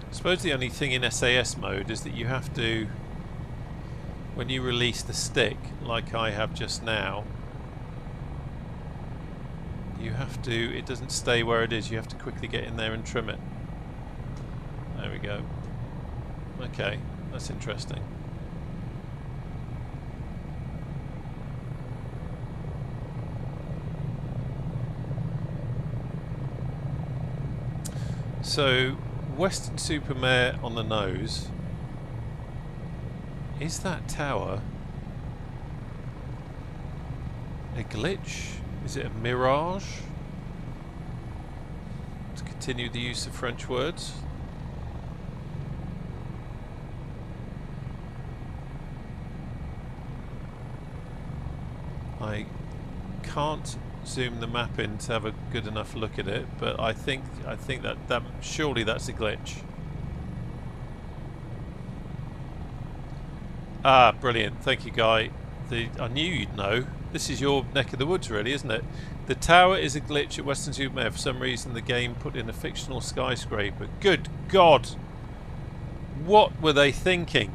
I suppose the only thing in SAS mode is that you have to, when you release the stick, like I have just now, you have to, it doesn't stay where it is, you have to quickly get in there and trim it. There we go. Okay, that's interesting. So, Western-super-Mare on the nose. Is that tower a glitch? Is it a mirage? To continue the use of French words. I can't zoom the map in to have a good enough look at it, but I think that surely that's a glitch. Ah, brilliant! Thank you, Guy. I knew you'd know. This is your neck of the woods, really, isn't it? The tower is a glitch at Western-super-Mare. For some reason, the game put in a fictional skyscraper. Good God! What were they thinking?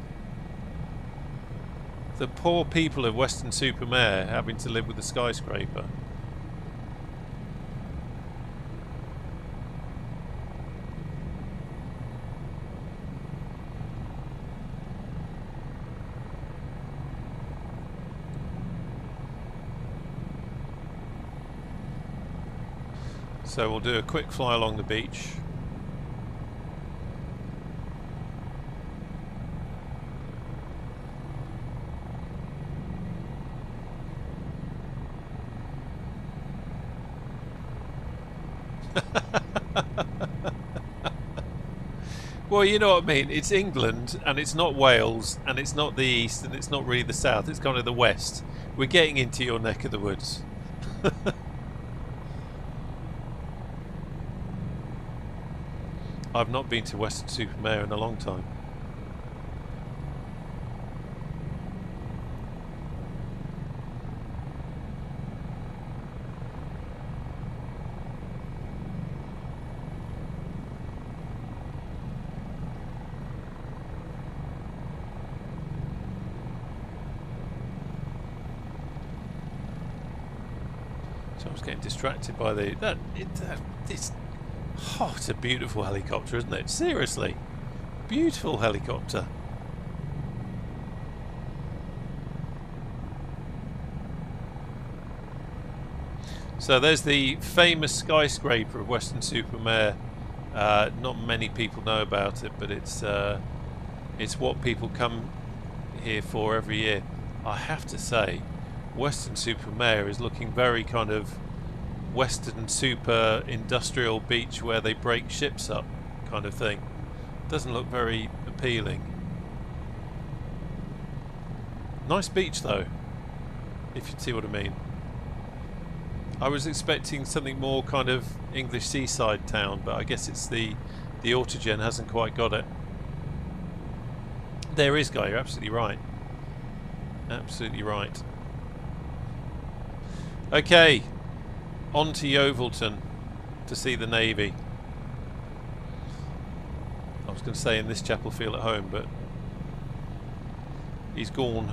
The poor people of Western-super-Mare having to live with a skyscraper. So we'll do a quick fly along the beach. Well, you know what I mean. It's England, and it's not Wales, and it's not the east, and it's not really the south. It's kind of the west. We're getting into your neck of the woods. I've not been to Western-super-Mare in a long time. So I was getting distracted by the it's oh, it's a beautiful helicopter, isn't it? Seriously, beautiful helicopter. So there's the famous skyscraper of Western-super-Mare. Not many people know about it, but it's what people come here for every year. I have to say, Western-super-Mare is looking very kind of Western super industrial beach where they break ships up kind of thing. Doesn't look very appealing. Nice beach though, if you see what I mean. I was expecting something more kind of English seaside town, but I guess it's the autogen hasn't quite got it. There is, Guy, you're absolutely right. Absolutely right. Okay, on to Yeovilton to see the Navy. I was going to say in this chap will feel at home, but he's gone.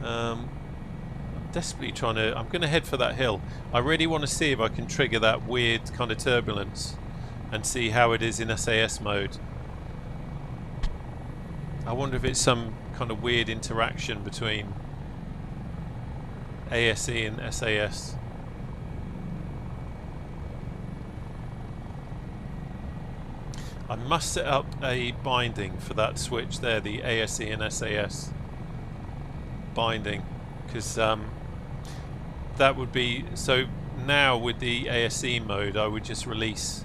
I'm desperately trying to... I'm going to head for that hill. I really want to see if I can trigger that weird kind of turbulence and see how it is in SAS mode. I wonder if it's some kind of weird interaction between ASE and SAS. I must set up a binding for that switch there, the ASE and SAS binding, because that would be... So now with the ASC mode, I would just release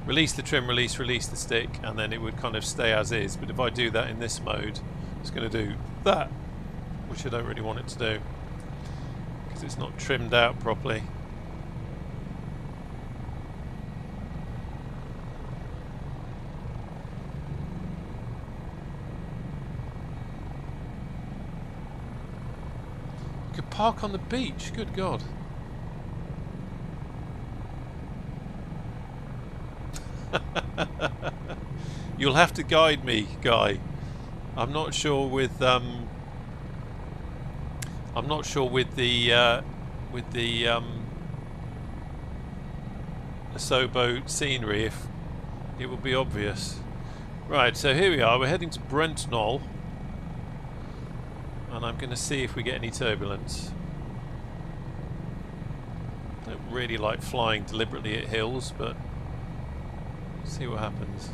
the trim, release the stick, and then it would kind of stay as is. But if I do that in this mode, it's going to do that, which I don't really want it to do because it's not trimmed out properly. You could park on the beach, good God. You'll have to guide me, Guy. I'm not sure with the Asobo scenery if it will be obvious. Right, so here we are. We're heading to Brentnall, and I'm going to see if we get any turbulence. Don't really like flying deliberately at hills, but see what happens.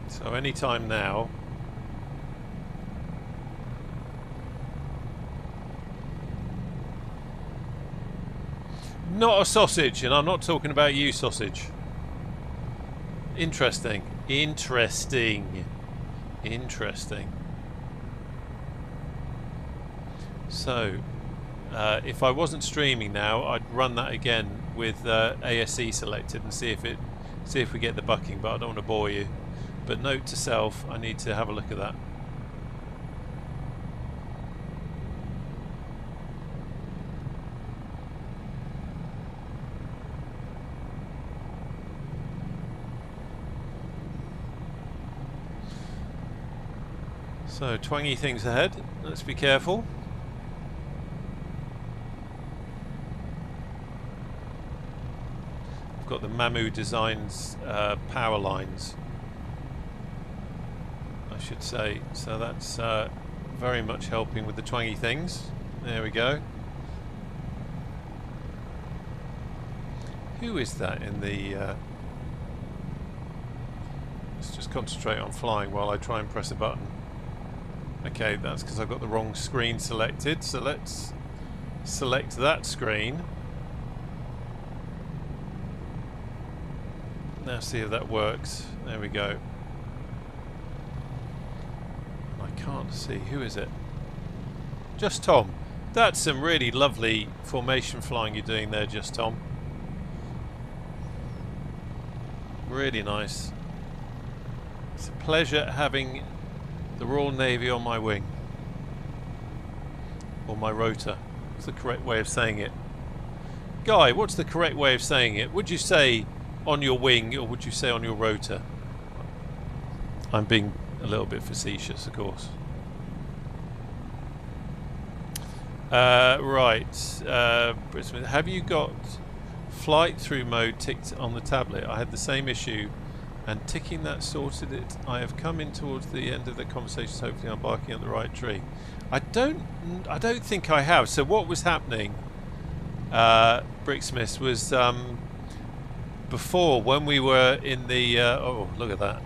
So any time now. Not a sausage, and I'm not talking about you, sausage. Interesting. Interesting. So, if I wasn't streaming now, I'd run that again with ASC selected and see if we get the bucking. But I don't want to bore you. But note to self, I need to have a look at that. So, twangy things ahead. Let's be careful. I've got the Mamu Designs power lines, I should say. So that's very much helping with the twangy things. There we go. Who is that in the... let's just concentrate on flying while I try and press a button. Okay, that's because I've got the wrong screen selected, so let's select that screen. Now see if that works. There we go. I can't see. Who is it? Just Tom. That's some really lovely formation flying you're doing there, Just Tom. Really nice. It's a pleasure having the Royal Navy on my wing. Or my rotor. What's the correct way of saying it? Guy, what's the correct way of saying it? Would you say on your wing or would you say on your rotor? I'm being a little bit facetious, of course. Right. Brisbane, have you got flight through mode ticked on the tablet? I had the same issue. And ticking that sorted it. I have come in towards the end of the conversation. Hopefully, I'm barking at the right tree. I don't think I have. So what was happening, Bricksmith, was before when we were in the. Oh, look at that.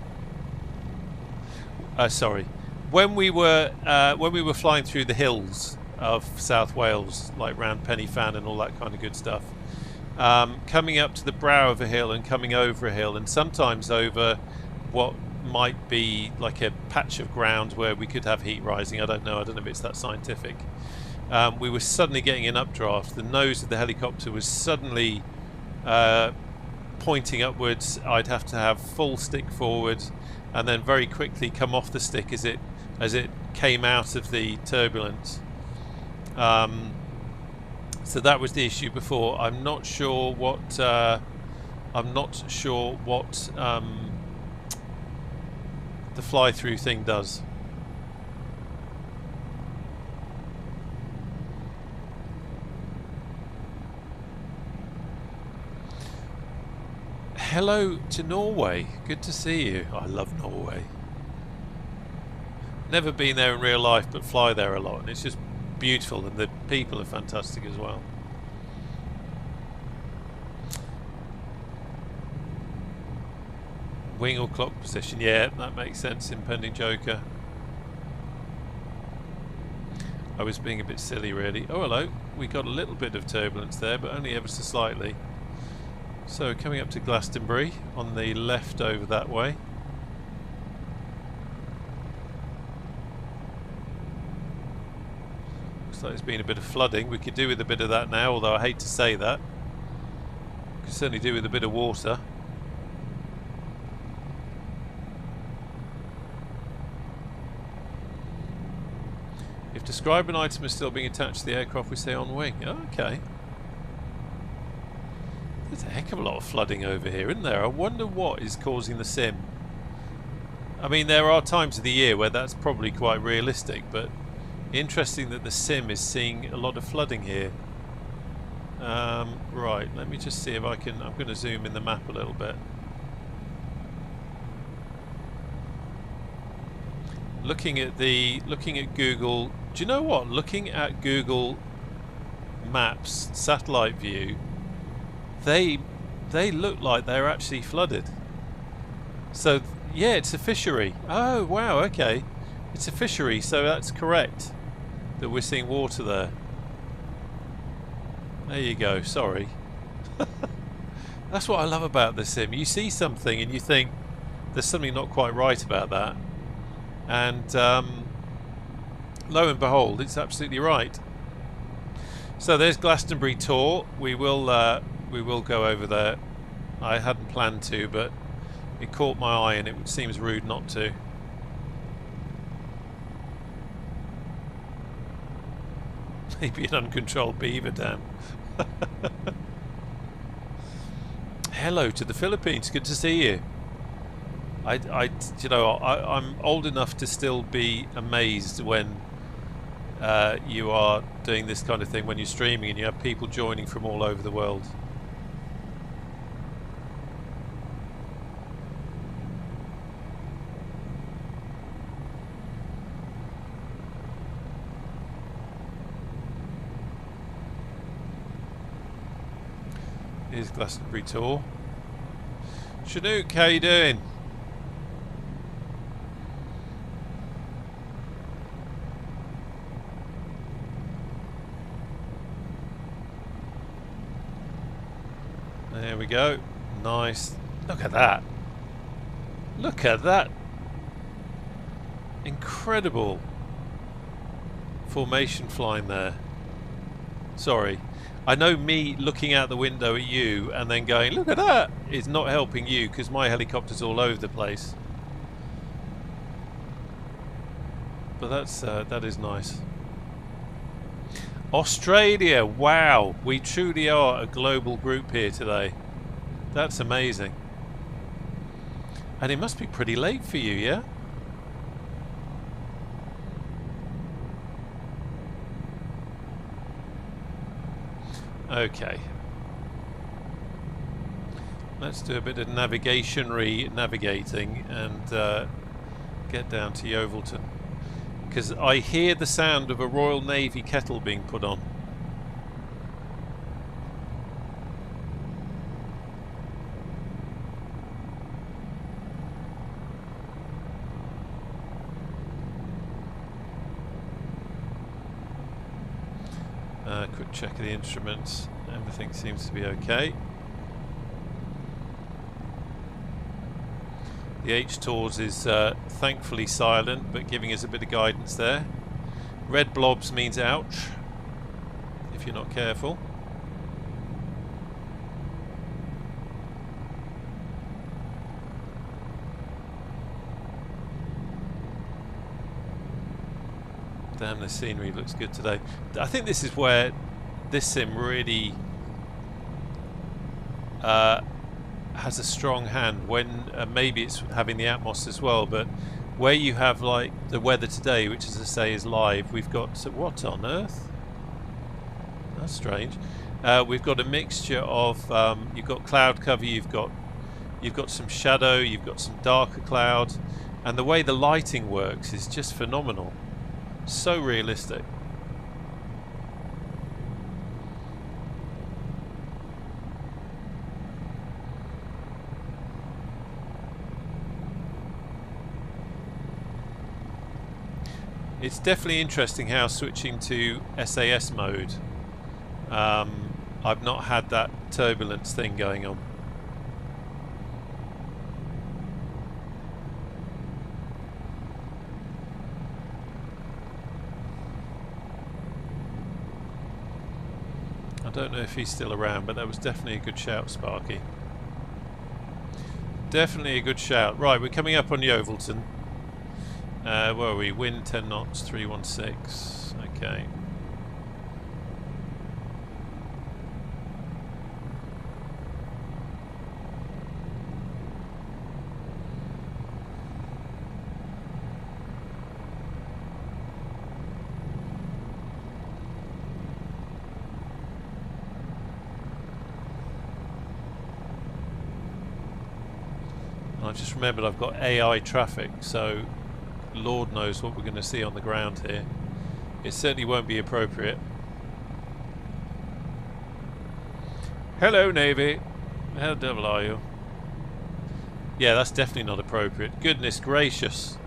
Sorry, when we were flying through the hills of South Wales, like round Pennyfan and all that kind of good stuff. Coming up to the brow of a hill and coming over a hill, and sometimes over what might be like a patch of ground where we could have heat rising. I don't know if it's that scientific. We were suddenly getting an updraft. The nose of the helicopter was suddenly pointing upwards. I'd have to have full stick forward and then very quickly come off the stick as it came out of the turbulence. So that was the issue before. I'm not sure what the fly-through thing does. Hello to Norway. Good to see you. I love Norway. Never been there in real life, but fly there a lot, and it's just beautiful, and the people are fantastic as well. Wing or clock position, yeah, that makes sense. Impending Joker. I was being a bit silly really. Oh hello, we got a little bit of turbulence there, but only ever so slightly. So coming up to Glastonbury on the left over that way. Looks like there's been a bit of flooding. We could do with a bit of that now, although I hate to say that. We could certainly do with a bit of water. If describe an item is still being attached to the aircraft, we say on wing. Oh, okay. There's a heck of a lot of flooding over here, isn't there? I wonder what is causing the sim. I mean, there are times of the year where that's probably quite realistic, but interesting that the sim is seeing a lot of flooding here. Right, let me just see if I can... I'm going to zoom in the map a little bit. Looking at Google, do you know what? Looking at Google Maps satellite view, they look like they're actually flooded. So yeah, it's a fishery. Oh wow, okay, it's a fishery. So that's correct that we're seeing water there. There you go. Sorry. That's what I love about the sim. You see something and you think there's something not quite right about that. And lo and behold, it's absolutely right. So there's Glastonbury Tor. We will go over there. I hadn't planned to, but it caught my eye, and it seems rude not to. Maybe an uncontrolled beaver dam. Hello to the Philippines. Good to see you. You know, I'm old enough to still be amazed when you are doing this kind of thing, when you're streaming and you have people joining from all over the world. Here's Glastonbury Tor. Chinook, how you doing? There we go. Nice. Look at that. Look at that. Incredible formation flying there. Sorry. I know me looking out the window at you and then going, look at that, is not helping you because my helicopter's all over the place. But that is nice. Australia, wow, we truly are a global group here today. That's amazing. And it must be pretty late for you, yeah? Okay. Let's do a bit of navigating and get down to Yeovilton. Because I hear the sound of a Royal Navy kettle being put on. Quick check of the instruments. Everything seems to be okay. The H-TORS is thankfully silent, but giving us a bit of guidance there. Red blobs means ouch, if you're not careful. Damn, the scenery looks good today. I think this is where this sim really has a strong hand, when maybe it's having the Atmos as well, but where you have like the weather today, which as I say is live, we've got what on earth? That's strange. We've got a mixture of you've got cloud cover, you've got some shadow, you've got some darker cloud, and the way the lighting works is just phenomenal. So realistic. It's definitely interesting how switching to SAS mode, I've not had that turbulence thing going on. I don't know if he's still around, but that was definitely a good shout, Sparky. Definitely a good shout. Right, we're coming up on Yeovilton. Where are we? Wind 10 knots, 316. Okay. I just remembered I've got AI traffic, so Lord knows what we're going to see on the ground here. It certainly won't be appropriate. Hello, Navy. How the devil are you? Yeah, that's definitely not appropriate. Goodness gracious.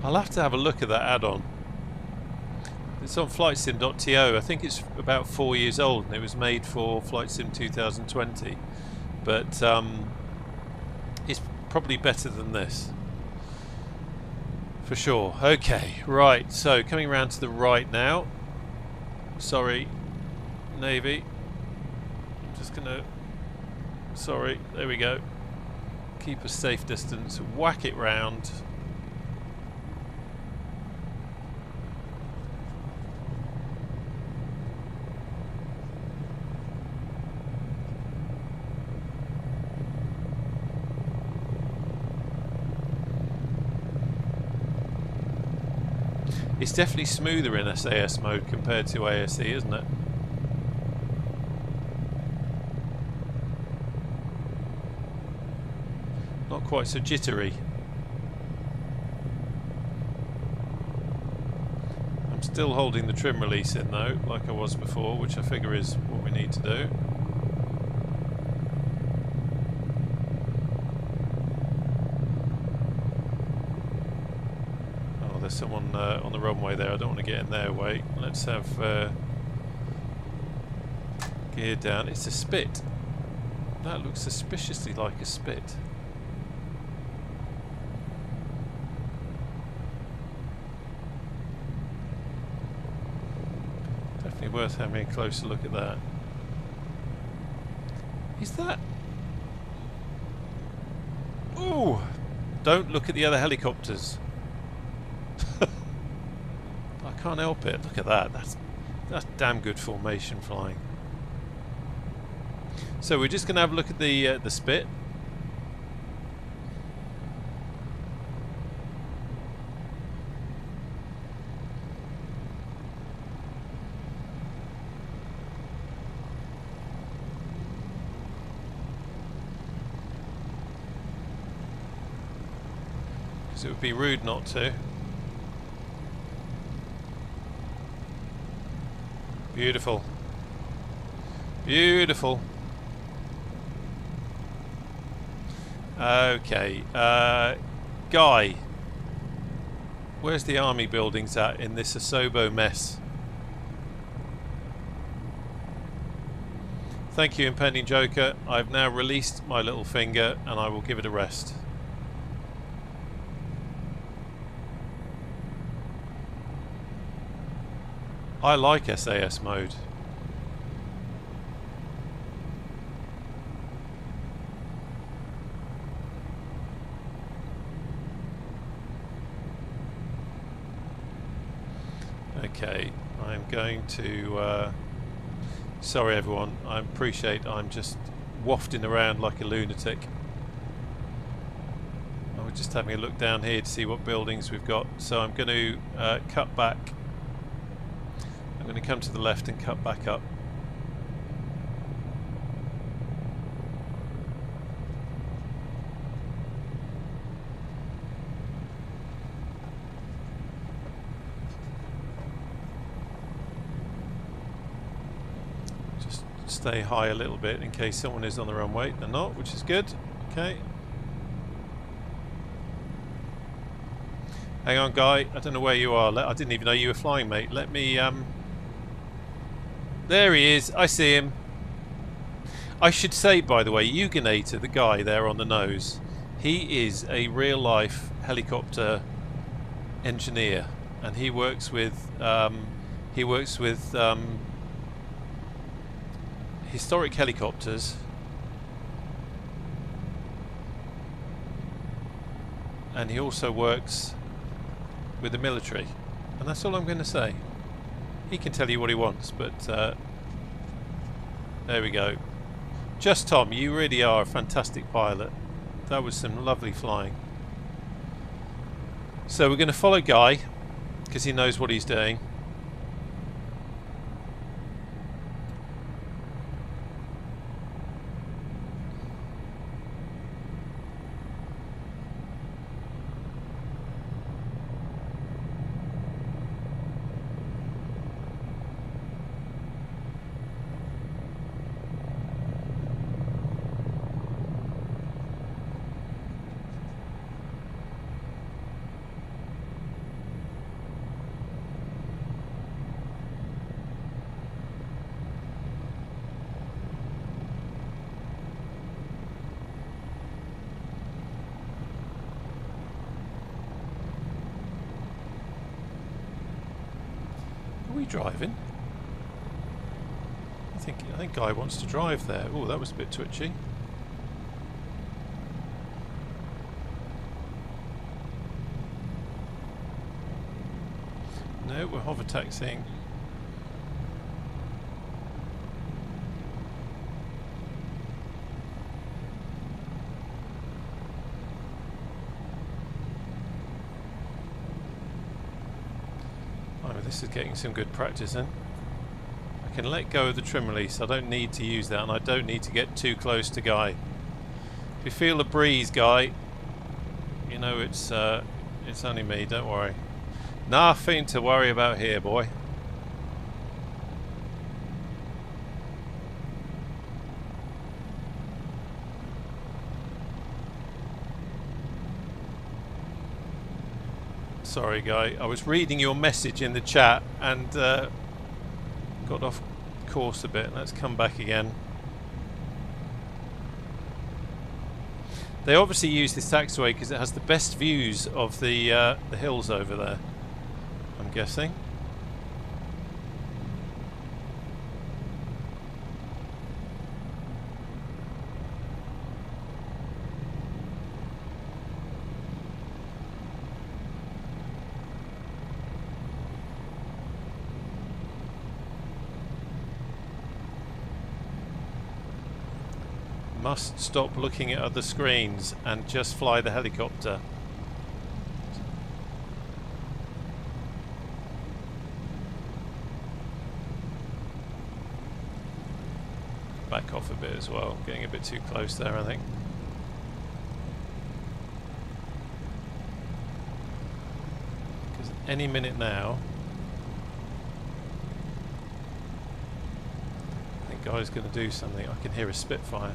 I'll have to have a look at that add-on. It's on flightsim.to. I think it's about 4 years old, and it was made for Flight Sim 2020. But it's probably better than this, for sure. Okay, right. So coming around to the right now. Sorry, Navy. I'm just gonna. Sorry. There we go. Keep a safe distance. Whack it round. It's definitely smoother in SAS mode compared to ASE, isn't it? Not quite so jittery. I'm still holding the trim release in though, like I was before, which I figure is what we need to do. There's someone on the runway there. I don't want to get in their way. Let's have gear down. It's a spit. That looks suspiciously like a spit. Definitely worth having a closer look at that. Is that... Ooh! Don't look at the other helicopters. I can't help it. Look at that. That's damn good formation flying. So we're just going to have a look at the spit. Because it would be rude not to. Beautiful. Beautiful. Okay. Guy. Where's the army buildings at in this Asobo mess? Thank you, Impending Joker. I've now released my little finger and I will give it a rest. I like SAS mode. Okay, I'm going to... sorry everyone, I appreciate I'm just wafting around like a lunatic. We're just having a look down here to see what buildings we've got. So I'm going to cut back. I'm going to come to the left and cut back up. Just stay high a little bit in case someone is on the runway. They're not, which is good. Okay. Hang on, Guy. I don't know where you are. I didn't even know you were flying, mate. Let me... There he is. I see him. I should say, by the way, Eugenator, the guy there on the nose, he is a real-life helicopter engineer, and he works with historic helicopters, and he also works with the military, and that's all I'm going to say. He can tell you what he wants, but there we go. Just Tom, you really are a fantastic pilot. That was some lovely flying. So we're going to follow Guy because he knows what he's doing. Are we driving? I think Guy wants to drive there. Oh, that was a bit twitchy. No, we're hover taxiing. This is getting some good practice in. I can let go of the trim release. I don't need to use that, and I don't need to get too close to Guy. If you feel the breeze, Guy, you know it's only me. Don't worry. Nothing to worry about here, boy. Sorry, Guy. I was reading your message in the chat and got off course a bit. Let's come back again. They obviously use this taxiway because it has the best views of the hills over there, I'm guessing. Must stop looking at other screens and just fly the helicopter. Back off a bit as well, getting a bit too close there, I think. Because any minute now, I think Guy's going to do something. I can hear a Spitfire.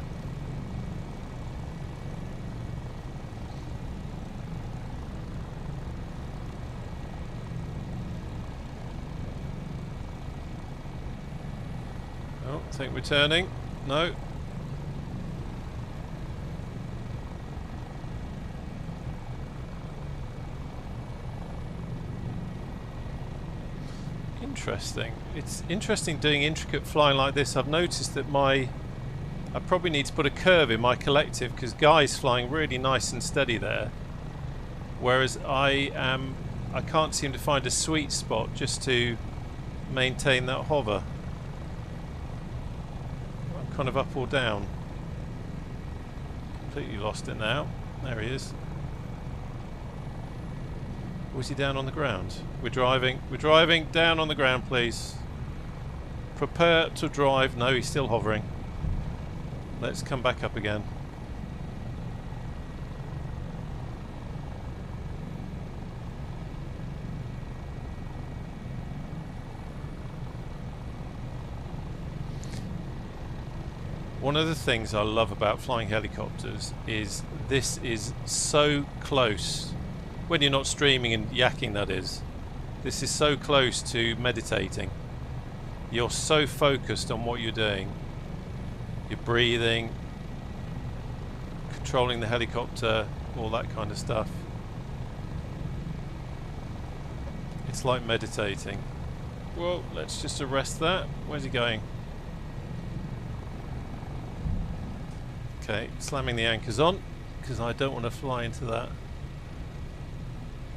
I think we're turning. No. Interesting. It's interesting doing intricate flying like this. I've noticed that I probably need to put a curve in my collective because Guy's flying really nice and steady there, whereas I can't seem to find a sweet spot just to maintain that hover. Kind of up or down. Completely lost it now. There he is. Or is he down on the ground? We're driving. We're driving. Down on the ground, please. Prepare to drive. No, he's still hovering. Let's come back up again. One of the things I love about flying helicopters is this is so close. When you're not streaming and yakking, that is. This is so close to meditating. You're so focused on what you're doing. You're breathing, controlling the helicopter, all that kind of stuff. It's like meditating. Well, let's just arrest that. Where's he going? Okay, slamming the anchors on because I don't want to fly into that.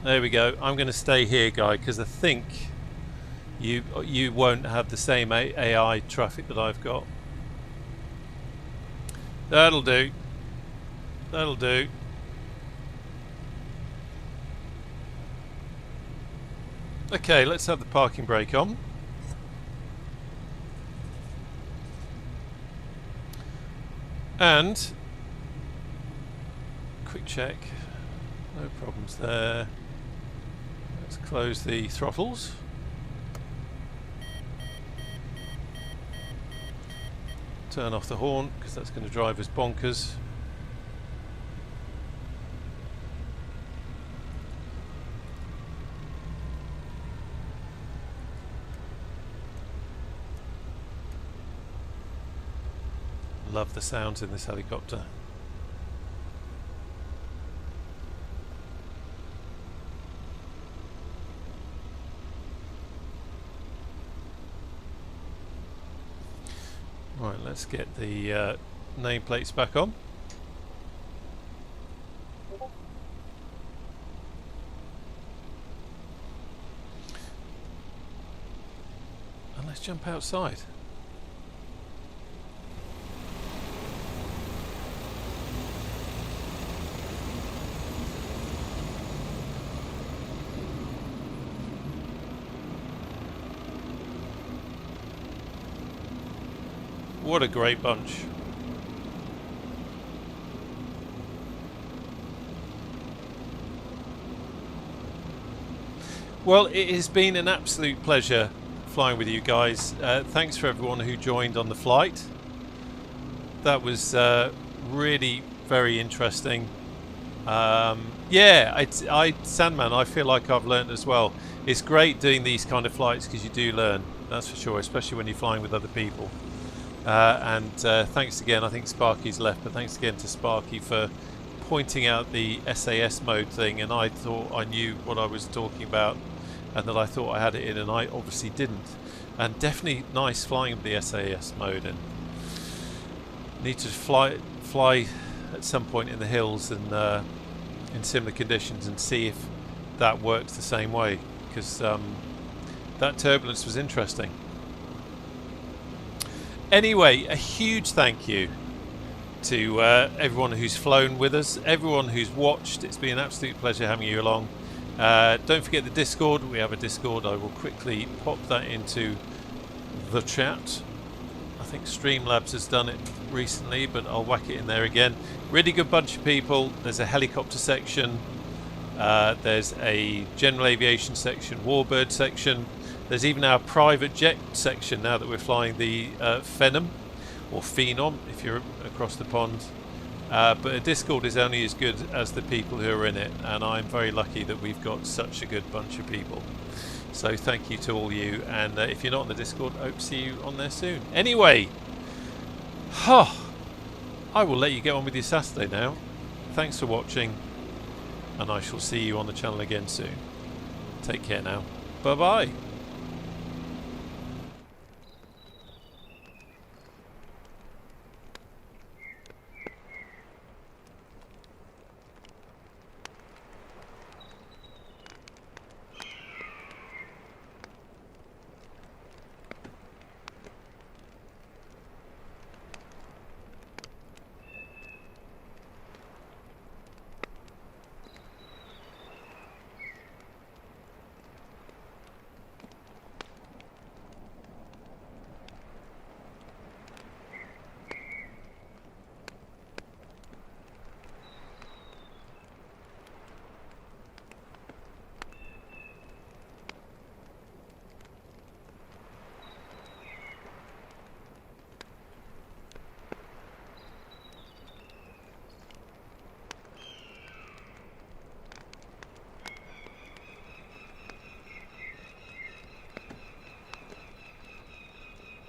There we go. I'm going to stay here, guy, because I think you won't have the same AI traffic that I've got. That'll do. That'll do. Okay, let's have the parking brake on. And quick check. No problems there. Let's close the throttles. Turn off the horn because that's going to drive us bonkers. Love the sounds in this helicopter. Right, let's get the nameplates back on. And let's jump outside. What a great bunch. Well, it has been an absolute pleasure flying with you guys. Thanks for everyone who joined on the flight. That was really very interesting. Yeah, Sandman, I feel like I've learned as well. It's great doing these kind of flights because you do learn, that's for sure, especially when you're flying with other people. And thanks again, I think Sparky's left, but thanks again to Sparky for pointing out the SAS mode thing, and I thought I knew what I was talking about and that I thought I had it in, and I obviously didn't. And definitely nice flying with the SAS mode, and need to fly at some point in the hills and in similar conditions and see if that works the same way, because that turbulence was interesting. Anyway, a huge thank you to everyone who's flown with us, everyone who's watched. It's been an absolute pleasure having you along. Don't forget the Discord. We have a Discord. I will quickly pop that into the chat. I think Streamlabs has done it recently, but I'll whack it in there again. Really good bunch of people. There's a helicopter section. There's a general aviation section, warbird section. There's even our private jet section now that we're flying the Phenom, or Phenom if you're across the pond. But a Discord is only as good as the people who are in it, and I'm very lucky that we've got such a good bunch of people. So thank you to all you, and if you're not on the Discord, I hope to see you on there soon. Anyway, I will let you get on with your Saturday now. Thanks for watching, and I shall see you on the channel again soon. Take care now. Bye bye.